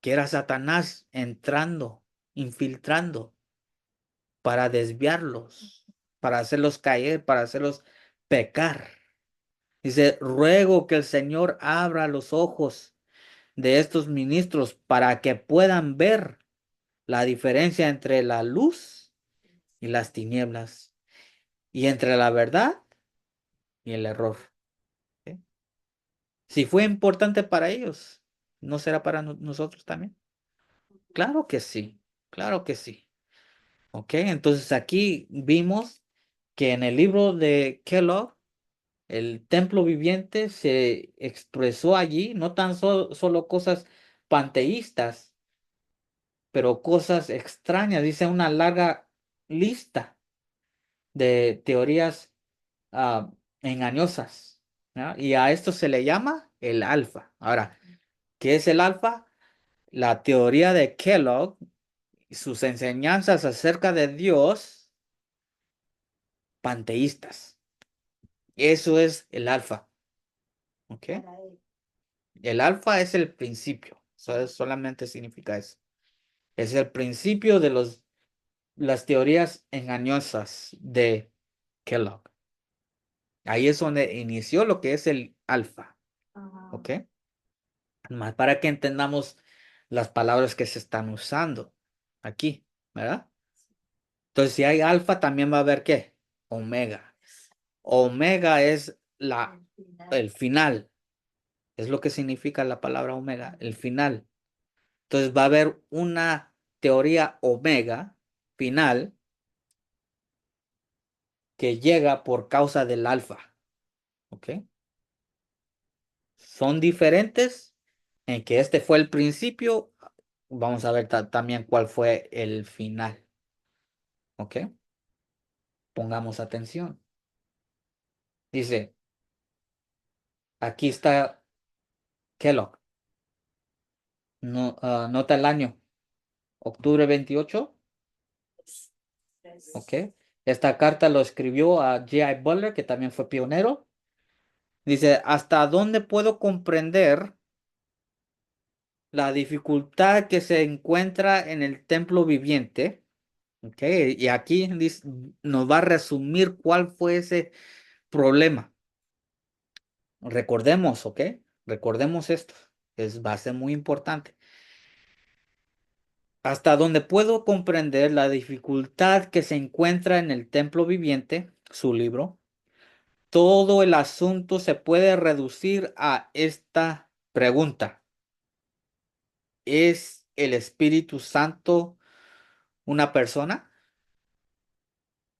que era Satanás entrando, infiltrando para desviarlos, para hacerlos caer, para hacerlos pecar. Dice, ruego que el Señor abra los ojos de estos ministros para que puedan ver la diferencia entre la luz y las tinieblas y entre la verdad y el error. ¿Sí? Si fue importante para ellos, ¿no será para nosotros también? Claro que sí, claro que sí. Ok, entonces aquí vimos que en el libro de Kellogg, el templo viviente se expresó allí, no tan solo cosas panteístas, pero cosas extrañas. Dice una larga lista de teorías ah, engañosas, ¿no? Y a esto se le llama el alfa. Ahora, ¿qué es el alfa? La teoría de Kellogg y sus enseñanzas acerca de Dios panteístas. Eso es el alfa, ¿ok? Para él. El alfa es el principio, solamente significa eso. Es el principio de las teorías engañosas de Kellogg. Ahí es donde inició lo que es el alfa, Ajá. ¿ok? Más para que entendamos las palabras que se están usando aquí, ¿verdad? Entonces, si hay alfa, también va a haber ¿qué? Omega. Omega es Al final. el final. Es lo que significa la palabra omega, el final. Entonces va a haber una teoría omega final que llega por causa del alfa. ¿Ok? Son diferentes en que este fue el principio. Vamos a ver también cuál fue el final. ¿Ok? Pongamos atención. Dice, aquí está Kellogg. No, nota el año, octubre 28. ¿Ok? Esta carta lo escribió a J.I. Butler, que también fue pionero. Dice, ¿hasta dónde puedo comprender la dificultad que se encuentra en el templo viviente? ¿Ok? Y aquí nos va a resumir cuál fue ese problema. Recordemos, ¿ok? Recordemos esto. Va a ser muy importante. Hasta donde puedo comprender la dificultad que se encuentra en el templo viviente, su libro, todo el asunto se puede reducir a esta pregunta. ¿Es el Espíritu Santo una persona?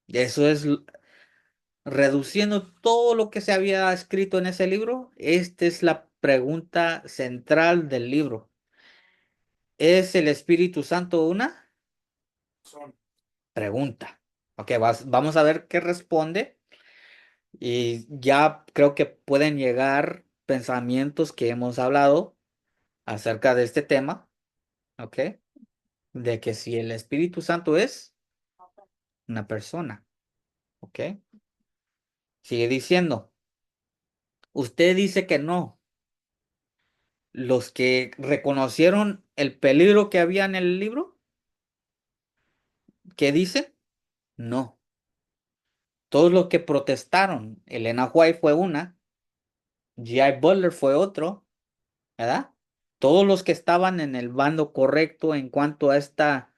Eso es reduciendo todo lo que se había escrito en ese libro. Esta es la pregunta central del libro. ¿Es el Espíritu Santo una Son. pregunta? Ok, vamos a ver qué responde. Y ya creo que pueden llegar pensamientos que hemos hablado acerca de este tema. Ok, de que si el Espíritu Santo es una persona. Ok, sigue diciendo. Usted dice que no. Los que reconocieron el peligro que había en el libro, ¿qué dicen? No. Todos los que protestaron, Elena White fue una, G.I. Butler fue otro, ¿verdad? Todos los que estaban en el bando correcto en cuanto a esta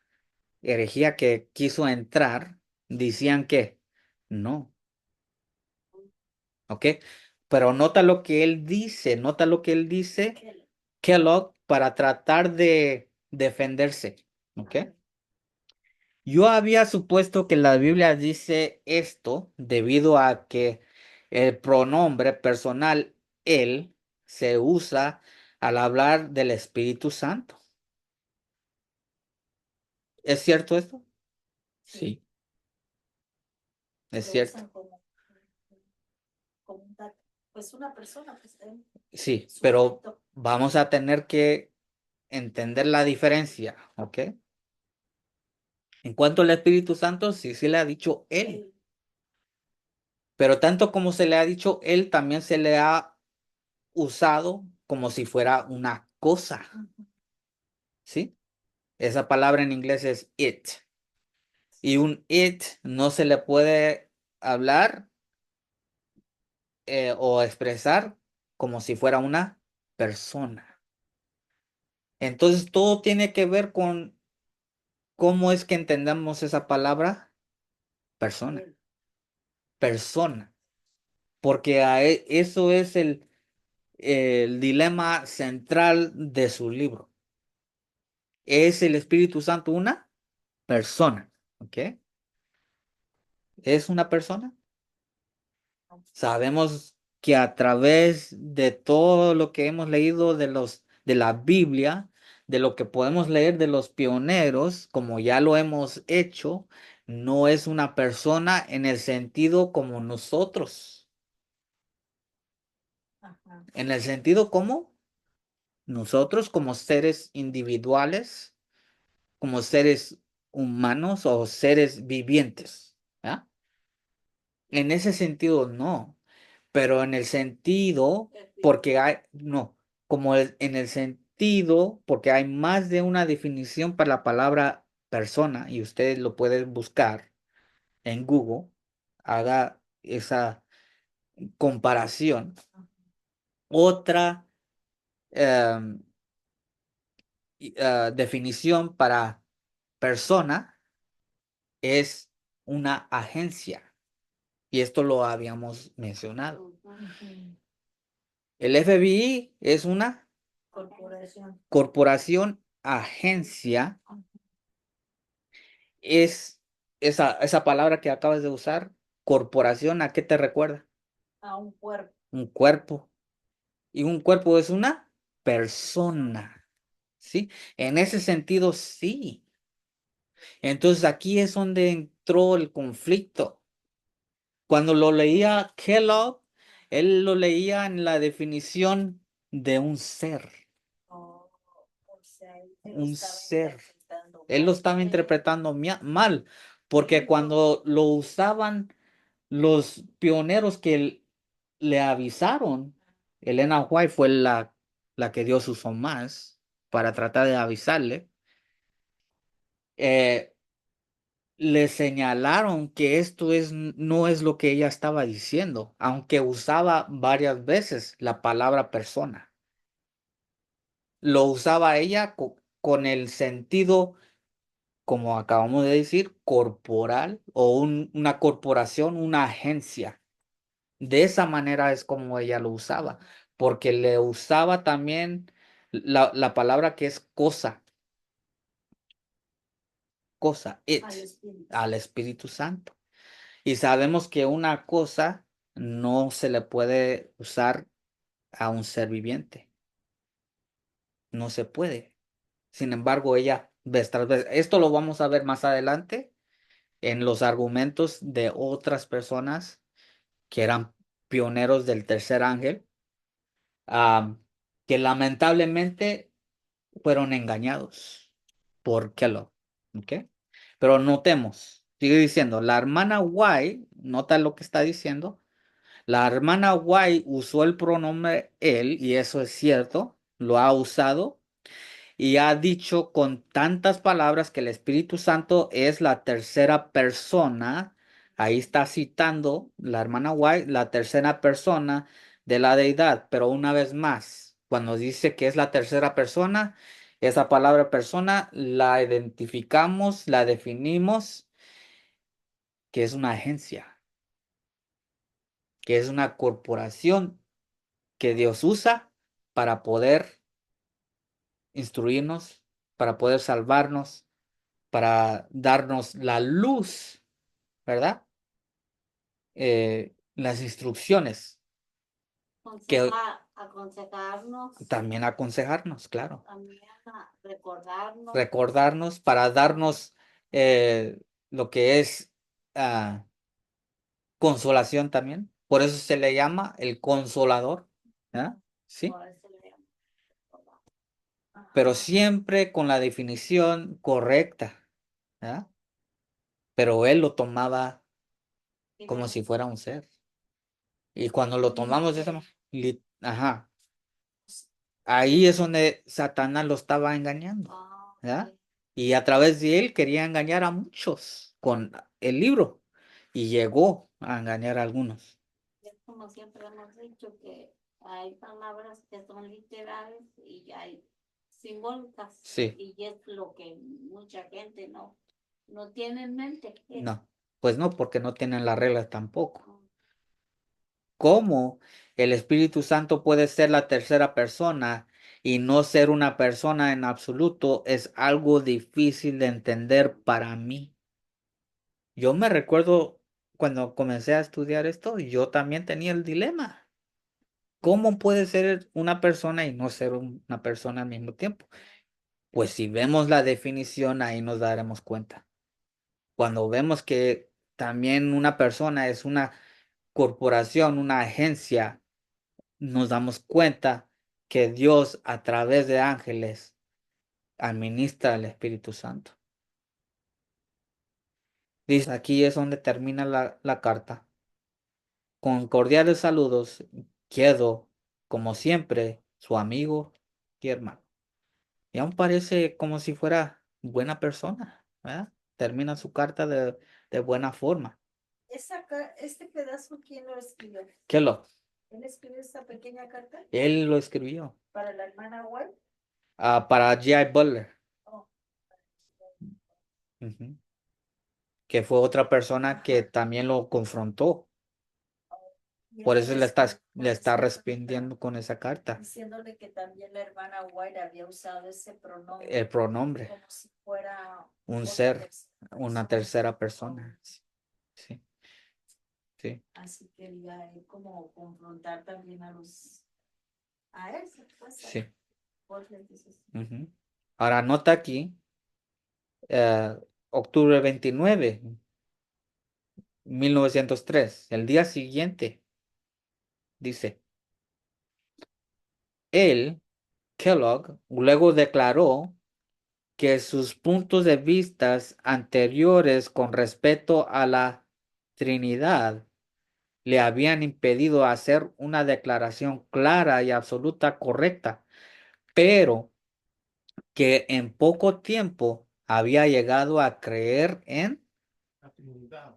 herejía que quiso entrar, decían que no, ¿ok? Pero nota lo que él dice, Kellogg, para tratar de defenderse, ¿ok? Yo había supuesto que la Biblia dice esto debido a que el pronombre personal él se usa al hablar del Espíritu Santo. ¿Es cierto esto? Sí, es Lo cierto. usan como pues una persona, pues Sí, pero sujeto. vamos a tener que entender la diferencia, ¿ok? En cuanto al Espíritu Santo, sí se le ha dicho él, pero tanto como se le ha dicho él, también se le ha usado como si fuera una cosa, ¿sí? Esa palabra en inglés es it. Y un it no se le puede hablar o expresar como si fuera una persona. Entonces todo tiene que ver con cómo es que entendamos esa palabra persona. Persona. Porque eso es el dilema central de su libro. ¿Es el Espíritu Santo una persona? ¿Ok? ¿Es una persona? Sabemos que a través de todo lo que hemos leído de la Biblia, de lo que podemos leer de los pioneros, como ya lo hemos hecho, no es una persona en el sentido como nosotros. Ajá. En el sentido como nosotros, como seres individuales, como seres humanos o seres vivientes. ¿Ah? En ese sentido, no. Pero en el sentido, porque hay, no, en el sentido, porque hay más de una definición para la palabra persona y ustedes lo pueden buscar en Google, haga esa comparación. Otra em, definición para persona es una agencia y esto lo habíamos mencionado. Ujú. El FBI es una Corporación. corporación, agencia, es esa palabra que acabas de usar, corporación, ¿a qué te recuerda? A un cuerpo. Un cuerpo. Y un cuerpo es una persona, ¿sí? En ese sentido, sí. Entonces aquí es donde entró el conflicto. Cuando lo leía Kellogg, él lo leía en la definición de un ser, Oh, o sea, él lo un estaba ser. interpretando Él lo mal. estaba Sí. interpretando mal, porque Sí, cuando lo usaban los pioneros que le avisaron, Elena White fue la que Dios usó más para tratar de avisarle, eh, le señalaron que no es lo que ella estaba diciendo, aunque usaba varias veces la palabra persona. Lo usaba ella con el sentido, como acabamos de decir, corporal o una corporación, una agencia. De esa manera es como ella lo usaba, porque le usaba también la palabra que es cosa, al espíritu. al Espíritu Santo. Y sabemos que una cosa no se le puede usar a un ser viviente, no se puede. Sin embargo, ella, vez tras vez, esto lo vamos a ver más adelante en los argumentos de otras personas que eran pioneros del tercer ángel, ah, que lamentablemente fueron engañados por Kellogg. ¿Ok? Pero notemos, sigue diciendo, la hermana White, nota lo que está diciendo, la hermana White usó el pronombre él, y eso es cierto, lo ha usado y ha dicho con tantas palabras que el Espíritu Santo es la tercera persona. Ahí está citando la hermana White, la tercera persona de la deidad. Pero una vez más, cuando dice que es la tercera persona, esa palabra persona la identificamos, la definimos, que es una agencia, que es una corporación que Dios usa para poder instruirnos, para poder salvarnos, para darnos la luz, ¿verdad? Las instrucciones que Aconsejarnos, también aconsejarnos, claro. también recordarnos. Recordarnos para darnos lo que es ah, consolación también. Por eso se le llama el consolador, ¿verdad? Sí, Por eso le llamo recordar. pero Ajá. siempre con la definición correcta, ¿verdad? Pero él lo tomaba como si fuera un ser. Y cuando lo tomamos de esa manera, ajá, ahí es donde Satanás lo estaba engañando, Ah, ¿verdad? ok. Y a través de él quería engañar a muchos con el libro y llegó a engañar a algunos. Es como siempre hemos dicho que hay palabras que son literales y hay simbólicas Sí, y es lo que mucha gente no tiene en mente. no, pues no, porque no tienen las reglas tampoco. ¿Cómo el Espíritu Santo puede ser la tercera persona y no ser una persona en absoluto? Es algo difícil de entender para mí. Yo me recuerdo cuando comencé a estudiar esto, yo también tenía el dilema. ¿Cómo puede ser una persona y no ser una persona al mismo tiempo? Pues si vemos la definición, ahí nos daremos cuenta. Cuando vemos que también una persona es una corporación, una agencia, nos damos cuenta que Dios a través de ángeles administra el Espíritu Santo. Dice, aquí es donde termina la carta. Con cordiales saludos, quedo, como siempre, su amigo y hermano. Y aún parece como si fuera buena persona, ¿verdad? Termina su carta de buena forma. Este pedazo, ¿quién lo escribió? ¿Qué lo? ¿Él escribió esta pequeña carta Él lo escribió. para la hermana White? Para G.I. Butler, Oh, ujú, que fue otra persona que también lo confrontó. y Por eso entonces, le está respondiendo con esa carta, diciéndole que también la hermana White había usado ese pronombre el pronombre, como si fuera un otra ser, tercera una persona. tercera persona. Sí, sí, Así quería él como confrontar también a él, pues, sí. Jorge, entonces, Ujú. Ahora nota aquí, eh, octubre 29, 1903, el día siguiente, dice, él, Kellogg, luego declaró que sus puntos de vista anteriores con respecto a la Trinidad le habían impedido hacer una declaración clara y absoluta correcta, pero que en poco tiempo había llegado a creer en La Trinidad.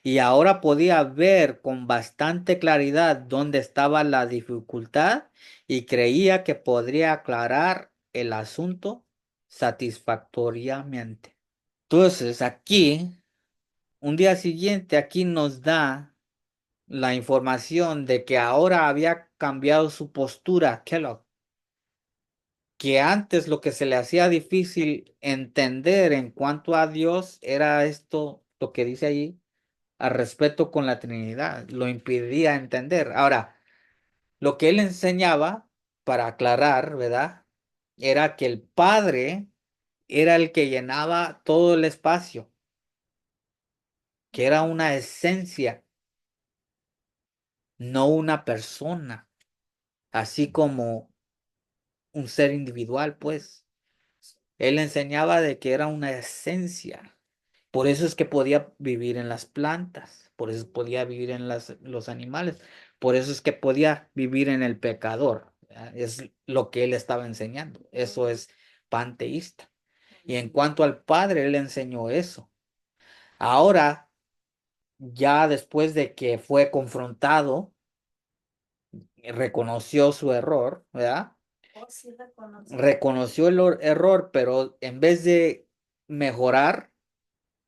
y ahora podía ver con bastante claridad dónde estaba la dificultad y creía que podría aclarar el asunto satisfactoriamente. Entonces, aquí, un día siguiente, aquí nos da la información de que ahora había cambiado su postura, Kellogg, que antes lo que se le hacía difícil entender en cuanto a Dios era esto, lo que dice allí, al respeto con la Trinidad, lo impedía entender. Ahora, lo que él enseñaba, para aclarar, ¿verdad? Era que el Padre era el que llenaba todo el espacio, que era una esencia, no una persona, así como un ser individual, pues. Él enseñaba de que era una esencia. Por eso es que podía vivir en las plantas, por eso podía vivir en los animales, por eso es que podía vivir en el pecador. ¿Verdad? Es lo que él estaba enseñando. Eso es panteísta. Y en cuanto al Padre, él enseñó eso. Ahora, ya después de que fue confrontado, reconoció su error, ¿verdad? oh, sí reconoce. Reconoció el error, pero en vez de mejorar,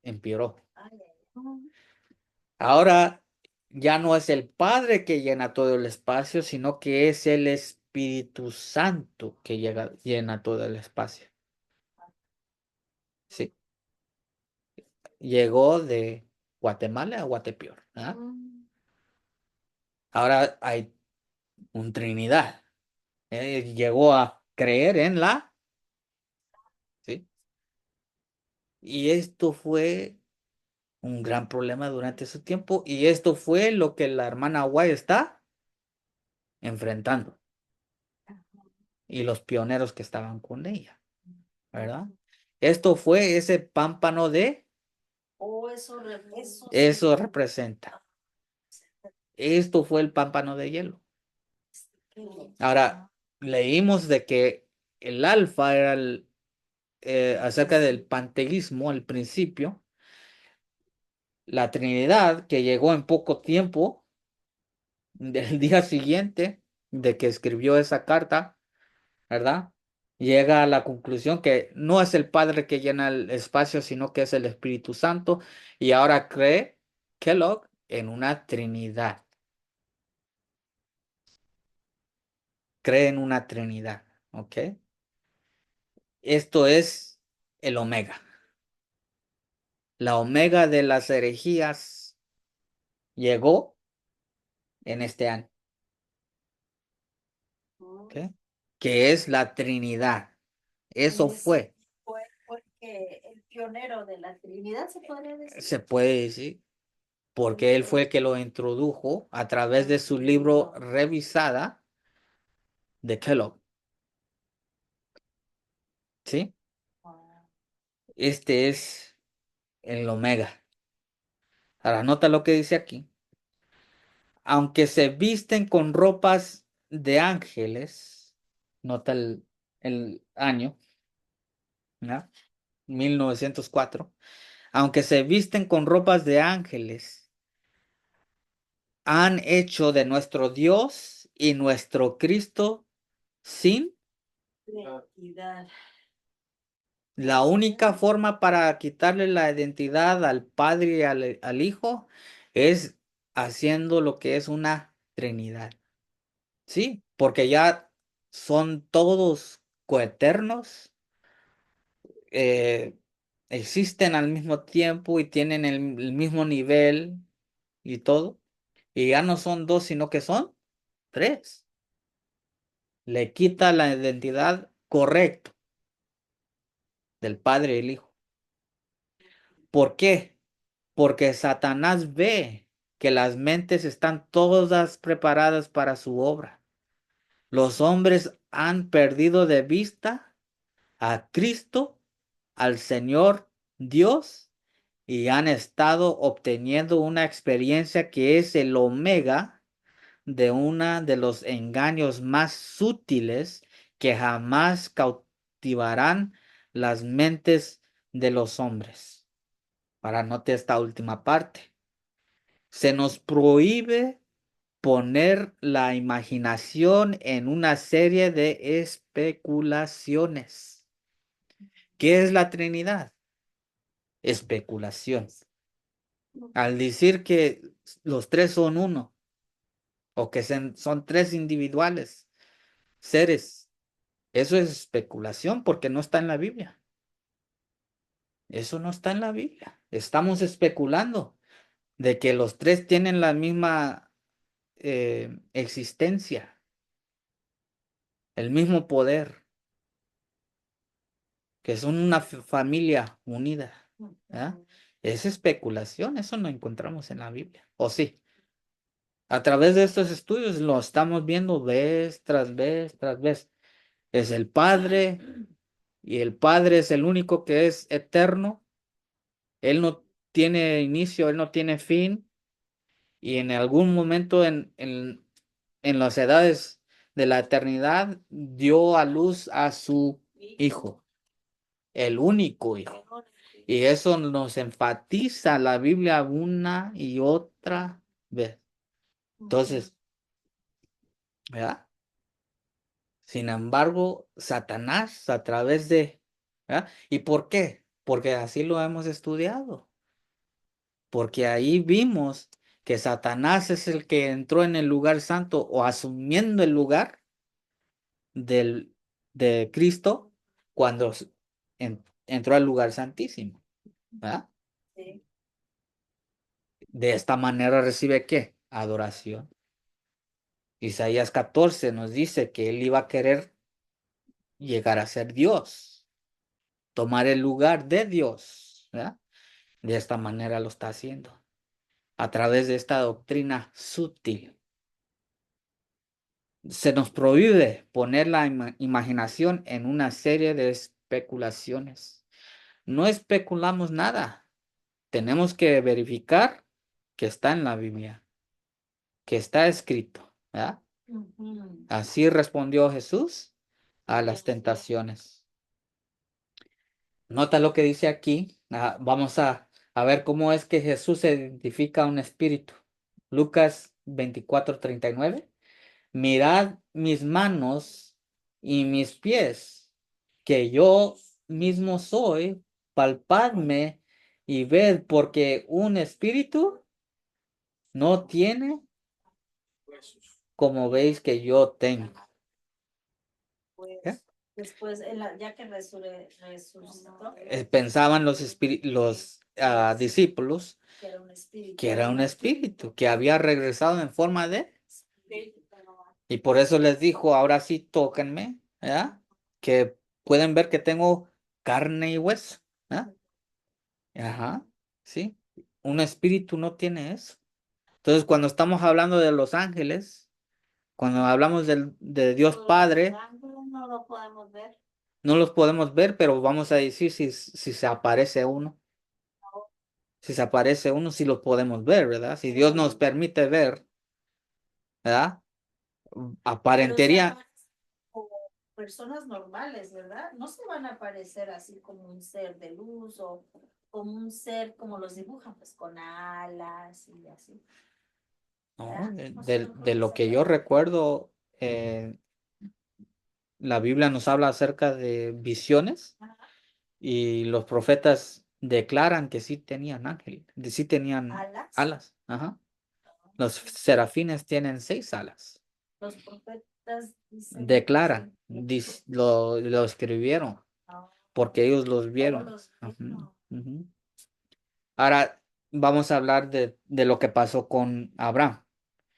empeoró. Ay, ay, Ahora ya no es el Padre que llena todo el espacio, sino que es el Espíritu Santo que llena todo el espacio. Sí, llegó de Guatemala a Guatepeor. ¿Ah? Ahora hay un Trinidad. Llegó a creer en la, ¿sí? Y esto fue un gran problema durante su tiempo y esto fue lo que la hermana White está enfrentando y los pioneros que estaban con ella, ¿verdad? Esto fue ese pámpano de, oh, eso eso sí. representa. Esto fue el pámpano de hielo. Ahora, leímos de que el alfa era acerca del panteísmo al principio, la Trinidad que llegó en poco tiempo del día siguiente de que escribió esa carta, ¿verdad? Llega a la conclusión que no es el Padre que llena el espacio, sino que es el Espíritu Santo, y ahora cree Kellogg en una Trinidad. cree en una Trinidad, ¿ok? Esto es el Omega. La Omega de las herejías llegó en este año, ¿ok? Que es la Trinidad. Eso fue, Fue porque el pionero de la Trinidad, se podría decir. se puede decir, porque él fue el que lo introdujo a través de su libro Revisada de Kellogg, ¿sí? Wow. Este es el Omega. Ahora, nota lo que dice aquí. Aunque se visten con ropas de ángeles, nota el año, ¿no? 1904. Aunque se visten con ropas de ángeles, han hecho de nuestro Dios y nuestro Cristo sin. Identidad. La única forma para quitarle la identidad al Padre y al Hijo es haciendo lo que es una Trinidad. Sí, porque ya son todos coeternos, eh, existen al mismo tiempo y tienen el mismo nivel y todo. Y ya no son dos, sino que son tres. Le quita la identidad correcta del Padre y el Hijo. ¿Por qué? Porque Satanás ve que las mentes están todas preparadas para su obra. Los hombres han perdido de vista a Cristo, al Señor Dios, y han estado obteniendo una experiencia que es el omega de uno de los engaños más sutiles que jamás cautivarán las mentes de los hombres. Ahora note esta última parte. Se nos prohíbe poner la imaginación en una serie de especulaciones. ¿Qué es la Trinidad? Especulación. Al decir que los tres son uno o que son tres individuales seres, eso es especulación porque no está en la Biblia. Eso no está en la Biblia. Estamos especulando de que los tres tienen la misma existencia, el mismo poder, que son una familia unida. ¿Ah? Es especulación, eso no encontramos en la Biblia. ¿O sí? A través de estos estudios lo estamos viendo vez tras vez tras vez. Es el Padre y el Padre es el único que es eterno. Él no tiene inicio, él no tiene fin y en algún momento en las edades de la eternidad dio a luz a su Hijo, el único Hijo. Y eso nos enfatiza la Biblia una y otra vez. Entonces, ¿verdad? Sin embargo, Satanás a través de, ¿verdad? ¿Y por qué? Porque así lo hemos estudiado. Porque ahí vimos que Satanás es el que entró en el lugar santo o asumiendo el lugar del, de Cristo cuando entró al lugar santísimo, ¿verdad? Sí. De esta manera recibe ¿qué? Adoración. Isaías 14 nos dice que él iba a querer llegar a ser Dios, tomar el lugar de Dios, ¿verdad? De esta manera lo está haciendo, a través de esta doctrina sutil. Se nos prohíbe poner la imaginación en una serie de especulaciones. No especulamos nada. Tenemos que verificar que está en la Biblia, que está escrito, ¿verdad? Ujú. Así respondió Jesús a las tentaciones. Nota lo que dice aquí. Vamos a ver cómo es que Jesús se identifica a un espíritu. Lucas 24:39. Mirad mis manos y mis pies, que yo mismo soy, palpadme y ved, porque un espíritu no tiene como veis que yo tengo. Después, ya que resucitó, Pensaban los discípulos que era un espíritu. que era un espíritu, que había regresado en forma de, y por eso les dijo, ahora sí tóquenme, ¿verdad? Que pueden ver que tengo carne y hueso, ¿verdad? Ajá, sí. Un espíritu no tiene eso. Entonces, cuando estamos hablando de los ángeles, cuando hablamos de Dios Los Padre, ángeles no lo podemos ver. no los podemos ver, pero vamos a decir si se aparece uno. Si se aparece uno, sí los podemos ver, ¿verdad? Si Dios nos permite ver, ¿verdad? Pero se Aparentaría, aparecen como personas normales, ¿verdad? No se van a aparecer así como un ser de luz o como un ser como los dibujan, pues con alas y así, ¿no? ¿verdad? De, No se de- me de ocurre lo esa que yo palabra. recuerdo, la Biblia nos habla acerca de visiones Ajá. y los profetas declaran que sí tenían ángeles, sí tenían Alas. alas. Ajá. Los serafines tienen 6 alas. Los profetas dicen que Declaran, sí. lo escribieron No, porque ellos los ellos vieron. los Ujú, vieron. ujú. Ahora vamos a hablar de lo que pasó con Abraham.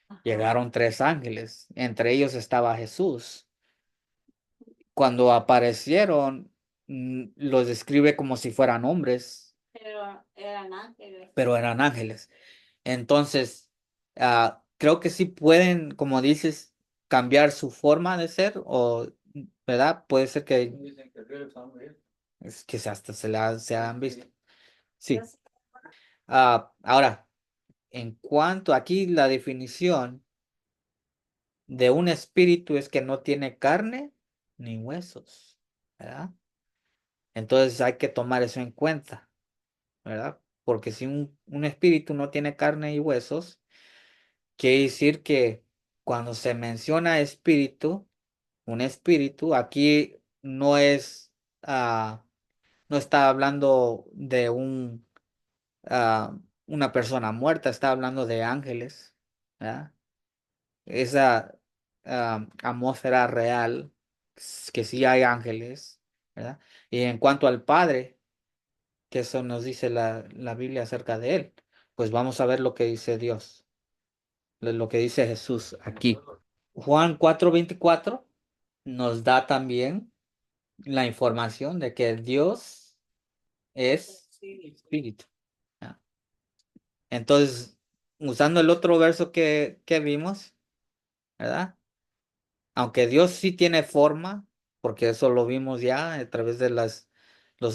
Ajá. Llegaron 3 ángeles, entre ellos estaba Jesús. Cuando aparecieron, los describe como si fueran hombres, Pero eran ángeles. pero eran ángeles. Entonces, creo que sí pueden, como dices, cambiar su forma de ser, o, ¿verdad? Puede ser que, es que hasta se han visto. Yo Sí. sé. Ahora, en cuanto aquí la definición de un espíritu es que no tiene carne ni huesos, ¿verdad? Entonces hay que tomar eso en cuenta, ¿verdad? Porque si un espíritu no tiene carne y huesos, quiere decir que cuando se menciona espíritu, un espíritu, aquí no es, no está hablando de una persona muerta, está hablando de ángeles, ¿verdad? Esa atmósfera real, que sí hay ángeles, ¿verdad? Y en cuanto al Padre, que eso nos dice la Biblia acerca de él, pues vamos a ver lo que dice Dios, lo que dice Jesús aquí. Juan 4:24 nos da también la información de que Dios es espíritu. ¿Ya? Entonces, usando el otro verso que vimos, ¿verdad? Aunque Dios sí tiene forma, porque eso lo vimos ya a través de los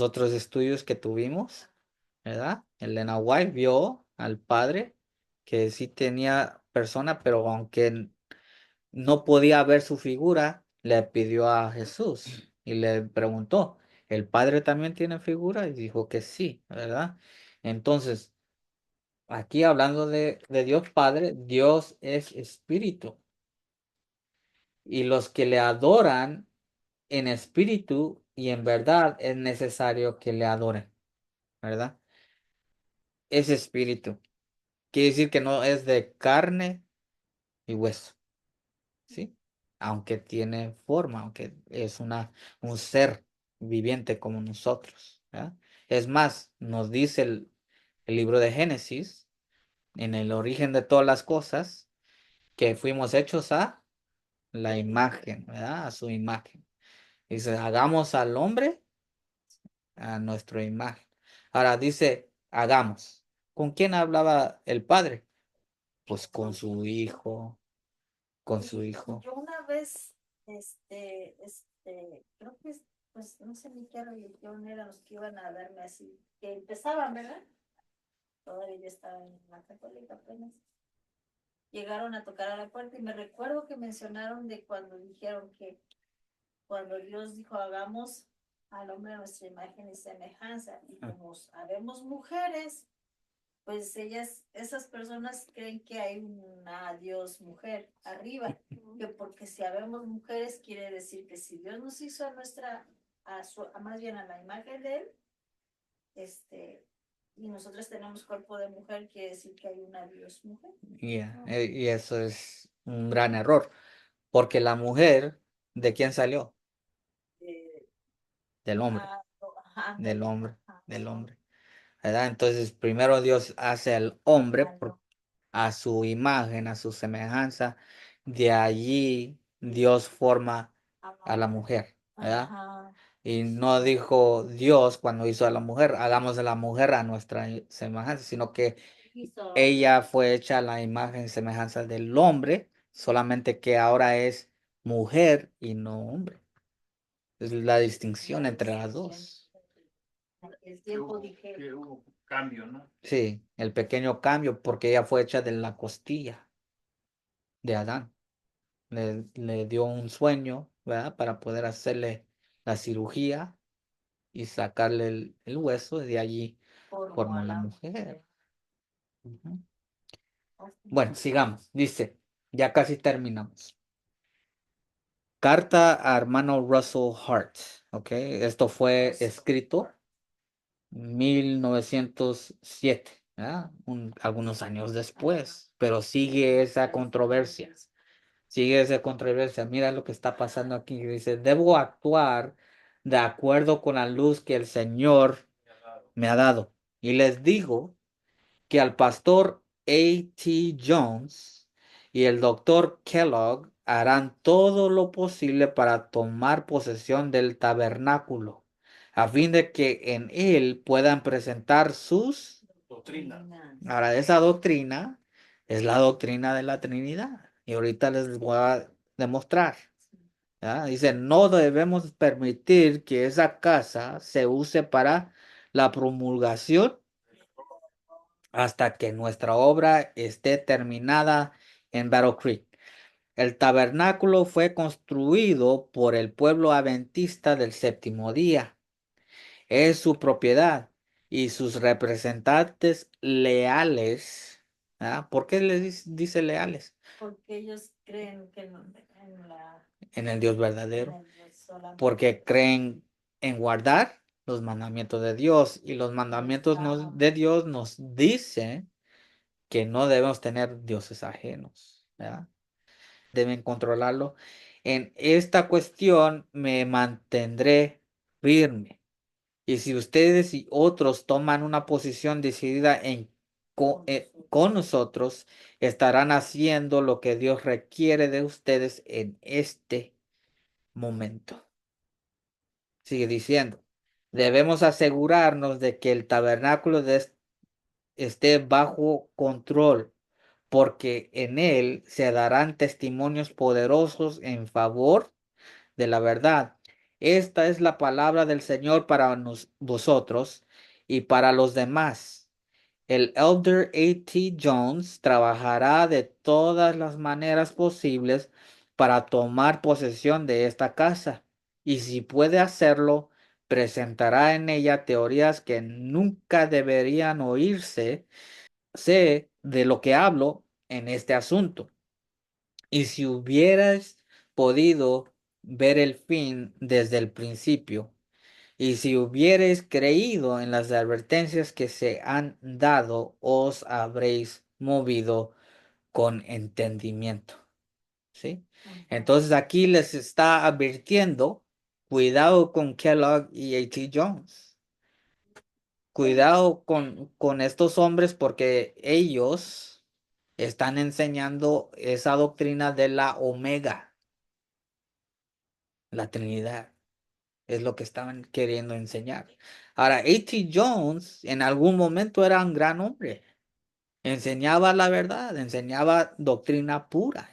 otros estudios que tuvimos, ¿verdad? Elena White vio al Padre que sí tenía persona, pero aunque no podía ver su figura, le pidió a Jesús y le preguntó, ¿el Padre también tiene figura? Y dijo que sí, ¿verdad? Entonces, aquí hablando de Dios Padre, Dios es espíritu y los que le adoran en espíritu y en verdad es necesario que le adoren, ¿verdad? Es espíritu. Quiere decir que no es de carne y hueso, ¿sí? Aunque tiene forma, aunque es un ser viviente como nosotros, ¿verdad? Es más, nos dice el libro de Génesis, en el origen de todas las cosas, que fuimos hechos a la imagen, ¿verdad? A su imagen. Dice, hagamos al hombre a nuestra imagen. Ahora dice, hagamos. ¿Con quién hablaba el padre? Pues con su hijo. Yo una vez, creo que, pues no sé ni qué religión eran los que iban a darme así, que empezaban, ¿verdad? Todavía yo estaba en la católica apenas. Llegaron a tocar a la puerta y me recuerdo que mencionaron de cuando dijeron que cuando Dios dijo hagamos al hombre a nuestra imagen y semejanza y como habemos mujeres, pues esas personas creen que hay una Dios mujer arriba, que porque si habemos mujeres quiere decir que si Dios nos hizo a nuestra, más bien a la imagen de él, y nosotros tenemos cuerpo de mujer, quiere decir que hay una Dios mujer. Y eso es un gran error, porque la mujer, ¿de quién salió? del hombre, Ah, ajá, del hombre, ajá, del hombre, ¿verdad? Entonces, primero Dios hace al hombre algo. a su imagen, a su semejanza. De allí Dios forma a la mujer, ¿verdad? Ajá, Y no dijo Dios cuando hizo a la mujer, hagamos a la mujer a nuestra semejanza, sino que Hizo ella fue hecha a la imagen y semejanza del hombre, solamente que ahora es mujer y no hombre. Es la distinción entre las dos. el tiempo dije, Que hubo cambio, ¿no? Sí, el pequeño cambio, porque ella fue hecha de la costilla de Adán. Le dio un sueño, ¿verdad? Para poder hacerle la cirugía y sacarle el hueso, y de allí formó formó a la la mujer. mujer. Ujú. Ok. Bueno, sigamos. Dice, ya casi terminamos. Carta a hermano Russell Hart. ¿Ok? Esto fue escrito 1907, ¿verdad? Algunos años después, pero sigue esa controversia. Sigue esa controversia. Mira lo que está pasando aquí. Dice, debo actuar de acuerdo con la luz que el Señor me ha dado. Y les digo que al pastor A.T. Jones y el doctor Kellogg harán todo lo posible para tomar posesión del tabernáculo, a fin de que en él puedan presentar sus... Doctrina. Ahora, esa doctrina es la doctrina de la Trinidad. Y ahorita les voy a demostrar. ¿Ya? Dice, no debemos permitir que esa casa se use para la promulgación hasta que nuestra obra esté terminada en Battle Creek. El tabernáculo fue construido por el pueblo adventista del séptimo día. Es su propiedad y sus representantes leales. ¿Ah? ¿Por qué les dice leales? Porque ellos creen que en la En el Dios en verdadero. el Dios solamente. Porque creen en guardar los mandamientos de Dios, y los mandamientos Ajá. de Dios nos dicen que no debemos tener dioses ajenos, ¿verdad? Deben controlarlo. En esta cuestión me mantendré firme. Y si ustedes y otros toman una posición decidida con nosotros, estarán haciendo lo que Dios requiere de ustedes en este momento. Sigue diciendo, debemos asegurarnos de que el tabernáculo esté bajo control, porque en él se darán testimonios poderosos en favor de la verdad. Esta es la palabra del Señor para vosotros y para los demás. El Elder A.T. Jones trabajará de todas las maneras posibles para tomar posesión de esta casa, y si puede hacerlo, presentará en ella teorías que nunca deberían oírse. Sé de lo que hablo en este asunto. Y si hubieras podido ver el fin desde el principio, y si hubierais creído en las advertencias que se han dado, os habréis movido con entendimiento. ¿Sí? Ajá. Entonces aquí les está advirtiendo, cuidado con Kellogg y A.T. Jones. Cuidado con estos hombres, porque ellos están enseñando esa doctrina de la Omega, la Trinidad. Es lo que estaban queriendo enseñar. Ahora, A.T. Jones en algún momento era un gran hombre. Enseñaba la verdad, enseñaba doctrina pura,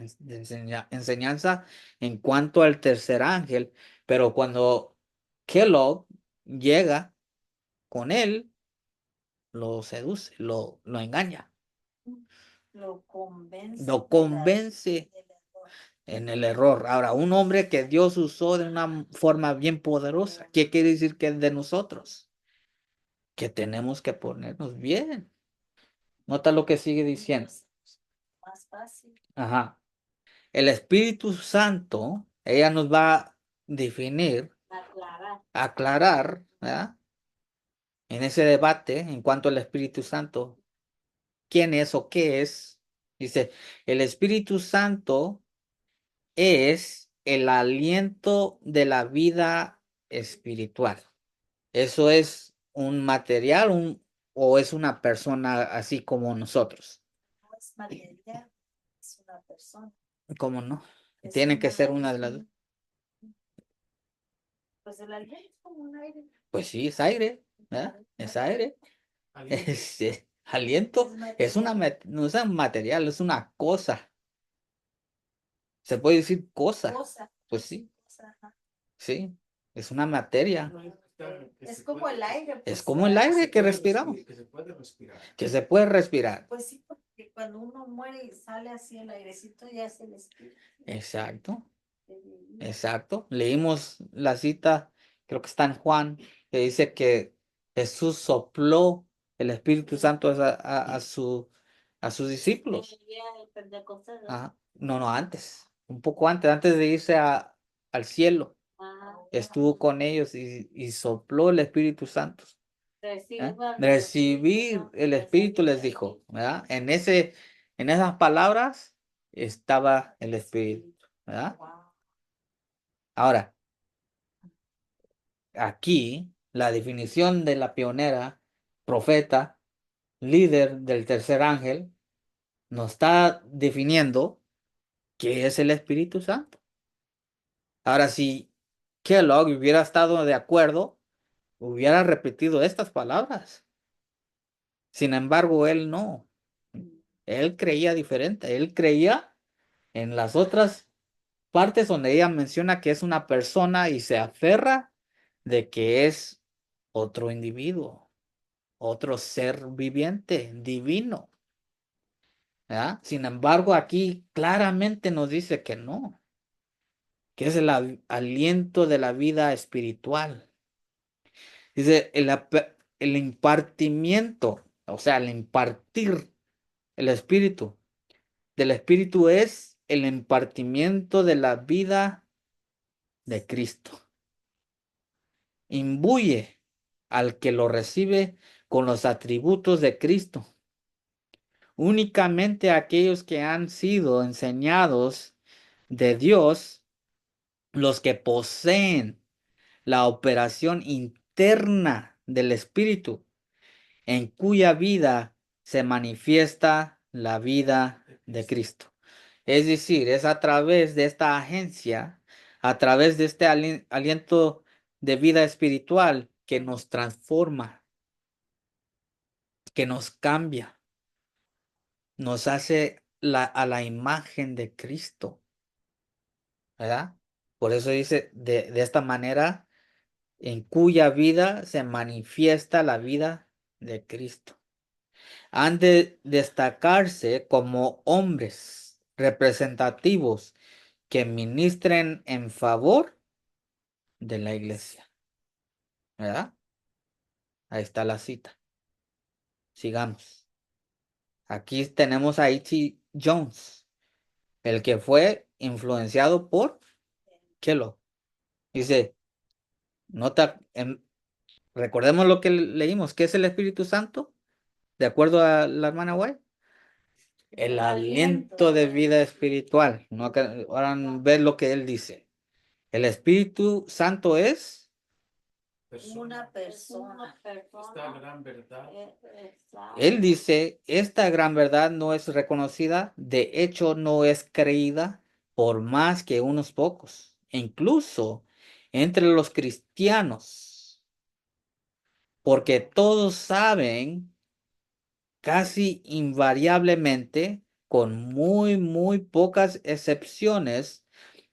enseñanza en cuanto al tercer ángel. Pero cuando Kellogg llega con él, lo seduce, lo engaña, Lo convence lo convence del error. en el error. Ahora, un hombre que Dios usó de una forma bien poderosa, ¿qué quiere decir que es de nosotros? Que tenemos que ponernos bien. Nota lo que sigue diciendo. Más fácil. Ajá. El Espíritu Santo, ella nos va a definir, aclarar. aclarar, ¿verdad? En ese debate en cuanto al Espíritu Santo, ¿quién es o qué es? Dice, el Espíritu Santo es el aliento de la vida espiritual. ¿Eso es un material o es una persona así como nosotros? No es material, es una persona. ¿Cómo no? Es Tiene que ser es una de las dos. Pues el aliento es como un aire. Pues sí, es aire, ¿verdad? Es aire. Es, aliento. Es una, no es un material, es una cosa. Se puede decir cosa. Cosa. Pues sí, Cosa, ajá. sí. Es una materia. Es como el aire. Es Pues, como el ¿verdad? aire que respiramos. Que se puede respirar. Que se puede respirar. Pues sí, porque cuando uno muere y sale así el airecito, ya es el espíritu. Exacto. de vivir. Exacto. Leímos la cita, creo que está en Juan, que dice que Jesús sopló el Espíritu Santo a sus discípulos. El día del Pentecostés, ¿no? Ah, no, no, antes, un poco antes de irse al cielo, Ah, estuvo con ellos y sopló el Espíritu Santo. reciban el Recibir Espíritu, el Espíritu les dijo, ¿verdad? En esas palabras estaba el Espíritu, ¿verdad? Wow. Ahora, aquí la definición de la pionera, profeta, líder del tercer ángel, nos está definiendo qué es el Espíritu Santo. Ahora, si Kellogg hubiera estado de acuerdo, hubiera repetido estas palabras. Sin embargo, él no. Él creía diferente. Él creía en las otras partes donde ella menciona que es una persona y se aferra de que es otro individuo, otro ser viviente, divino. ¿Verdad? Sin embargo, aquí claramente nos dice que no, que es el aliento de la vida espiritual. Dice, el impartimiento, o sea, el impartir el espíritu, del espíritu es el impartimiento de la vida de Cristo. Imbuye al que lo recibe con los atributos de Cristo. Únicamente aquellos que han sido enseñados de Dios, los que poseen la operación interna del Espíritu, en cuya vida se manifiesta la vida de Cristo. Es decir, es a través de esta agencia, a través de este aliento de vida espiritual que nos transforma, que nos cambia, nos hace a la imagen de Cristo, ¿verdad? Por eso dice, de esta manera, en cuya vida se manifiesta la vida de Cristo. Han de destacarse como hombres representativos que ministren en favor de la iglesia. ¿Verdad? Ahí está la cita. Sigamos. Aquí tenemos a E.T. Jones, el que fue influenciado por Kellogg. Dice, nota, recordemos lo que leímos, ¿qué es el Espíritu Santo? De acuerdo a la hermana White. El aliento de vida espiritual. No, ahora ver lo que él dice. El Espíritu Santo es Una persona. Esta gran verdad. Él dice, esta gran verdad no es reconocida, de hecho no es creída por más que unos pocos, incluso entre los cristianos, porque todos saben casi invariablemente, con muy pocas excepciones,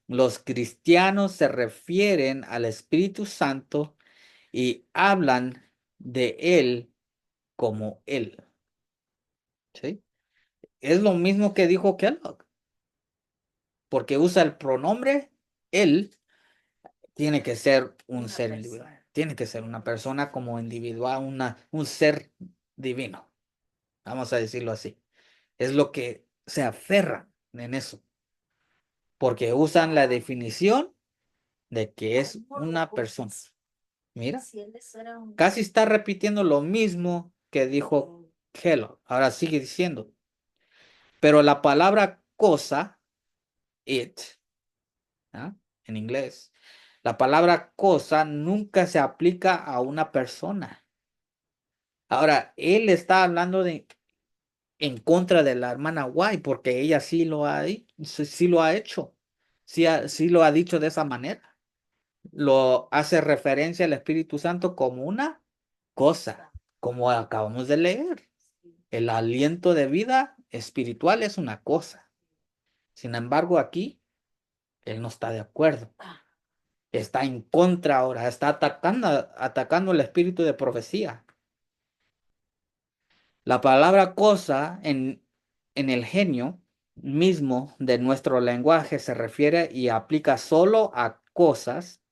los cristianos se refieren al Espíritu Santo y hablan de él como él. ¿Sí? Es lo mismo que dijo Kellogg, porque usa el pronombre él, tiene que ser un Una ser persona. individual, tiene que ser una persona como individual, un ser divino, vamos a decirlo así. Es lo que se aferra en eso, porque usan la definición de que es una persona. Mira, Si él les era un casi está repitiendo lo mismo que dijo Kellogg. Ahora sigue diciendo, pero la palabra cosa, it, ¿ah? En inglés, La palabra cosa nunca se aplica a una persona. Ahora, él está hablando en contra de la hermana White porque ella sí lo sí lo ha hecho. Sí lo ha dicho de esa manera. Lo hace referencia al Espíritu Santo como una cosa, como acabamos de leer. El aliento de vida espiritual es una cosa. Sin embargo, aquí él no está de acuerdo. Está en contra ahora, está atacando el espíritu de profecía. La palabra cosa en el genio mismo de nuestro lenguaje se refiere y aplica solo a cosas,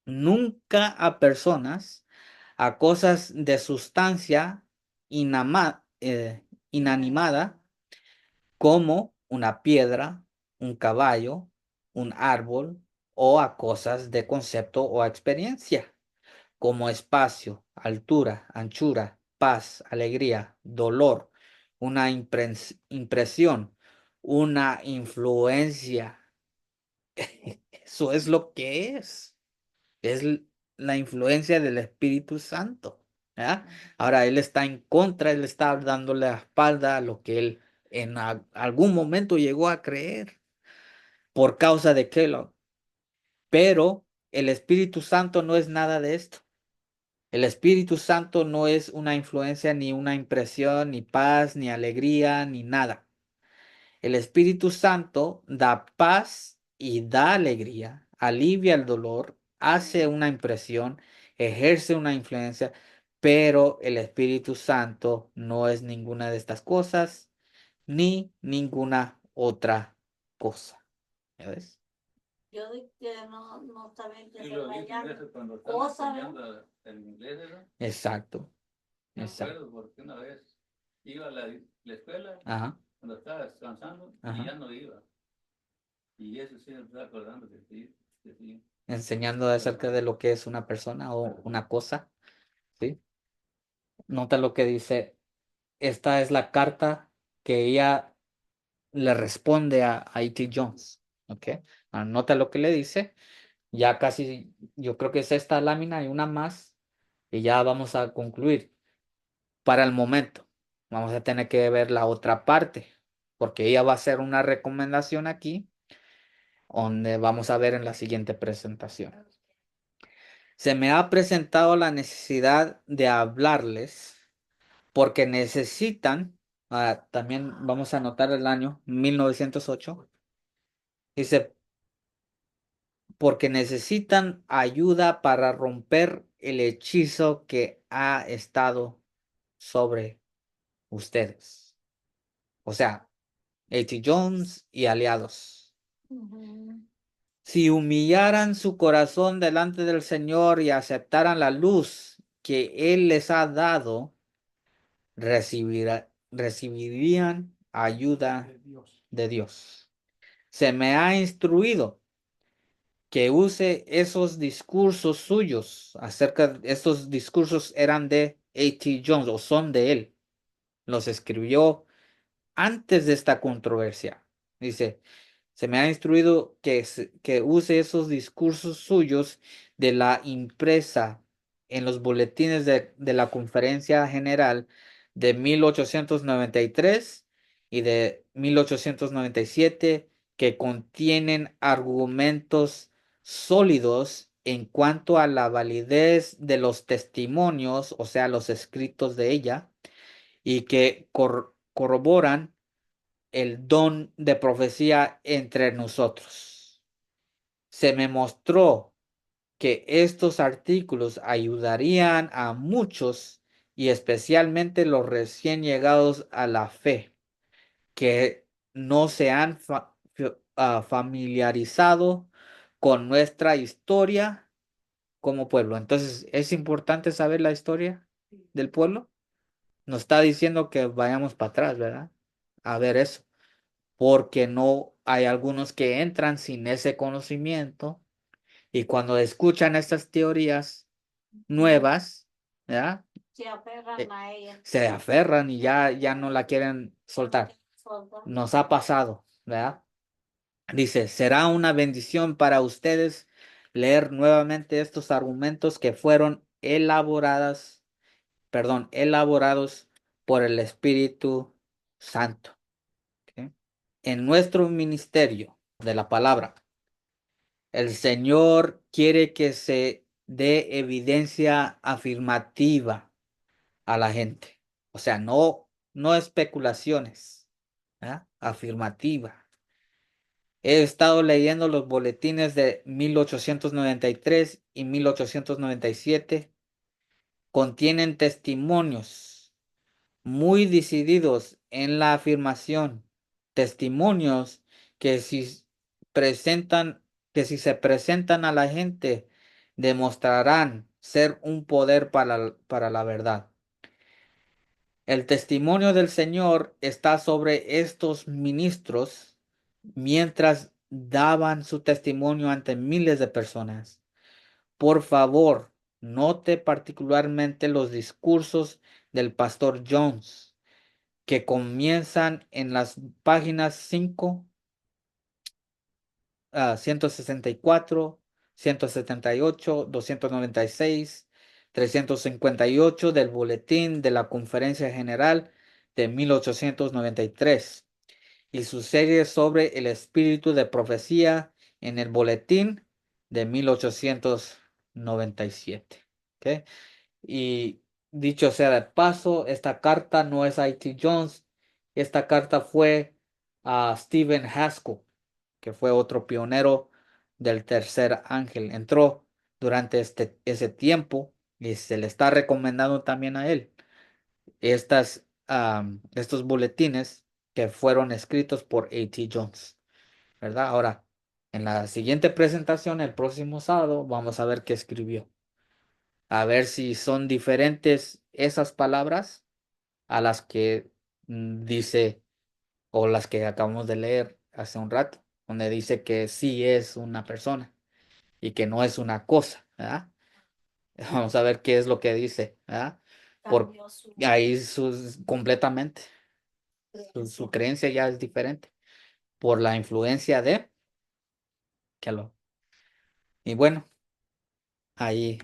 nunca a personas, a cosas de sustancia inanimada como una piedra, un caballo, un árbol o a cosas de concepto o experiencia como espacio, altura, anchura, paz, alegría, dolor, una impresión, una influencia. Eso es lo que es. Es la influencia del Espíritu Santo. ¿Ya? Ahora él está en contra, él está dándole la espalda a lo que él en algún momento llegó a creer por causa de Kellogg. Pero el Espíritu Santo no es nada de esto. El Espíritu Santo no es una influencia, ni una impresión, ni paz, ni alegría, ni nada. El Espíritu Santo da paz y da alegría, alivia el dolor, hace una impresión, ejerce una influencia, pero el Espíritu Santo no es ninguna de estas cosas, ni ninguna otra cosa. ¿Ya ves? Yo digo que no está bien que Y se lo dice vayan eso cuando están cosas, ¿no? enseñando el inglés, ¿verdad? Exacto, Me exacto. acuerdo porque una vez iba a la escuela Ajá, cuando estaba descansando y ajá. ya no iba. Y eso sí me está acordando que sí. Enseñando acerca de lo que es una persona o una cosa, ¿sí? Nota lo que dice, esta es la carta que ella le responde a E.T. Jones, ¿ok? Nota lo que le dice, ya casi, yo creo que es esta lámina y una más, y ya vamos a concluir. Para el momento, vamos a tener que ver la otra parte, porque ella va a hacer una recomendación aquí, donde vamos a ver en la siguiente presentación. Se me ha presentado la necesidad de hablarles porque necesitan, también vamos a anotar el año 1908, dice, porque necesitan ayuda para romper el hechizo que ha estado sobre ustedes. O sea, A.T. Jones y aliados. Ujú. Si humillaran su corazón delante del Señor y aceptaran la luz que Él les ha dado, recibirían ayuda de Dios. de Dios. Se me ha instruido que use esos discursos suyos estos discursos eran de A.T. Jones o son de él. Los escribió antes de esta controversia. Dice, se me ha instruido que use esos discursos suyos de la impresa en los boletines de la Conferencia General de 1893 y de 1897 que contienen argumentos sólidos en cuanto a la validez de los testimonios, o sea, los escritos de ella, y que corroboran el don de profecía entre nosotros. Se me mostró que estos artículos ayudarían a muchos y especialmente los recién llegados a la fe, que no se han familiarizado con nuestra historia como pueblo. Entonces, es importante saber la historia del pueblo. Nos está diciendo que vayamos para atrás, ¿verdad? A ver eso. Porque no hay algunos que entran sin ese conocimiento y cuando escuchan estas teorías nuevas, ¿ya? Se aferran a ella. Se aferran y ya no la quieren soltar. Soltar. Nos ha pasado, ¿verdad? Dice, será una bendición para ustedes leer nuevamente estos argumentos que fueron elaborados por el Espíritu Santo. ¿Ok? En nuestro ministerio de la palabra, el Señor quiere que se dé evidencia afirmativa a la gente. O sea, no especulaciones, ¿ah? Afirmativa. He estado leyendo los boletines de 1893 y 1897. Contienen testimonios muy decididos en la afirmación. Testimonios que presentan, que si se presentan a la gente, demostrarán ser un poder para la verdad. El testimonio del Señor está sobre estos ministros mientras daban su testimonio ante miles de personas. Por favor, note particularmente los discursos del pastor Jones, que comienzan en las páginas 164, 178, 296, 358 del Boletín de la Conferencia General de 1893 y su serie sobre el espíritu de profecía en el Boletín de 1897. ¿Ok? Y dicho sea de paso, esta carta no es a I.T. Jones, esta carta fue a Stephen Haskell, que fue otro pionero del tercer ángel. Entró durante ese tiempo y se le está recomendando también a él estos boletines que fueron escritos por A.T. Jones, ¿verdad? Ahora, en la siguiente presentación, el próximo sábado, vamos a ver qué escribió. A ver si son diferentes esas palabras a las que dice o las que acabamos de leer hace un rato, donde dice que sí es una persona y que no es una cosa, ¿verdad? Vamos a ver qué es lo que dice, ¿verdad? Por Cambió su ahí completamente su creencia. creencia ya es diferente por la influencia de que lo. Y bueno, ahí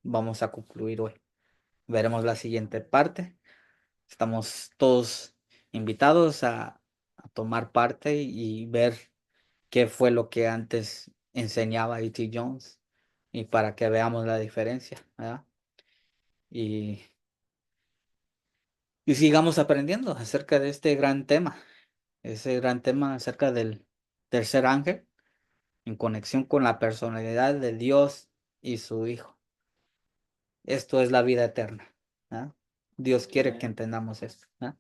vamos a concluir hoy. Veremos la siguiente parte. Estamos todos invitados a tomar parte y ver qué fue lo que antes enseñaba E.T. Jones y para que veamos la diferencia, ¿verdad? Y, y sigamos aprendiendo acerca de este gran tema, ese gran tema acerca del tercer ángel en conexión con la personalidad de Dios y su Hijo. Esto es la vida eterna, ¿verdad? Dios quiere que entendamos esto, ¿verdad?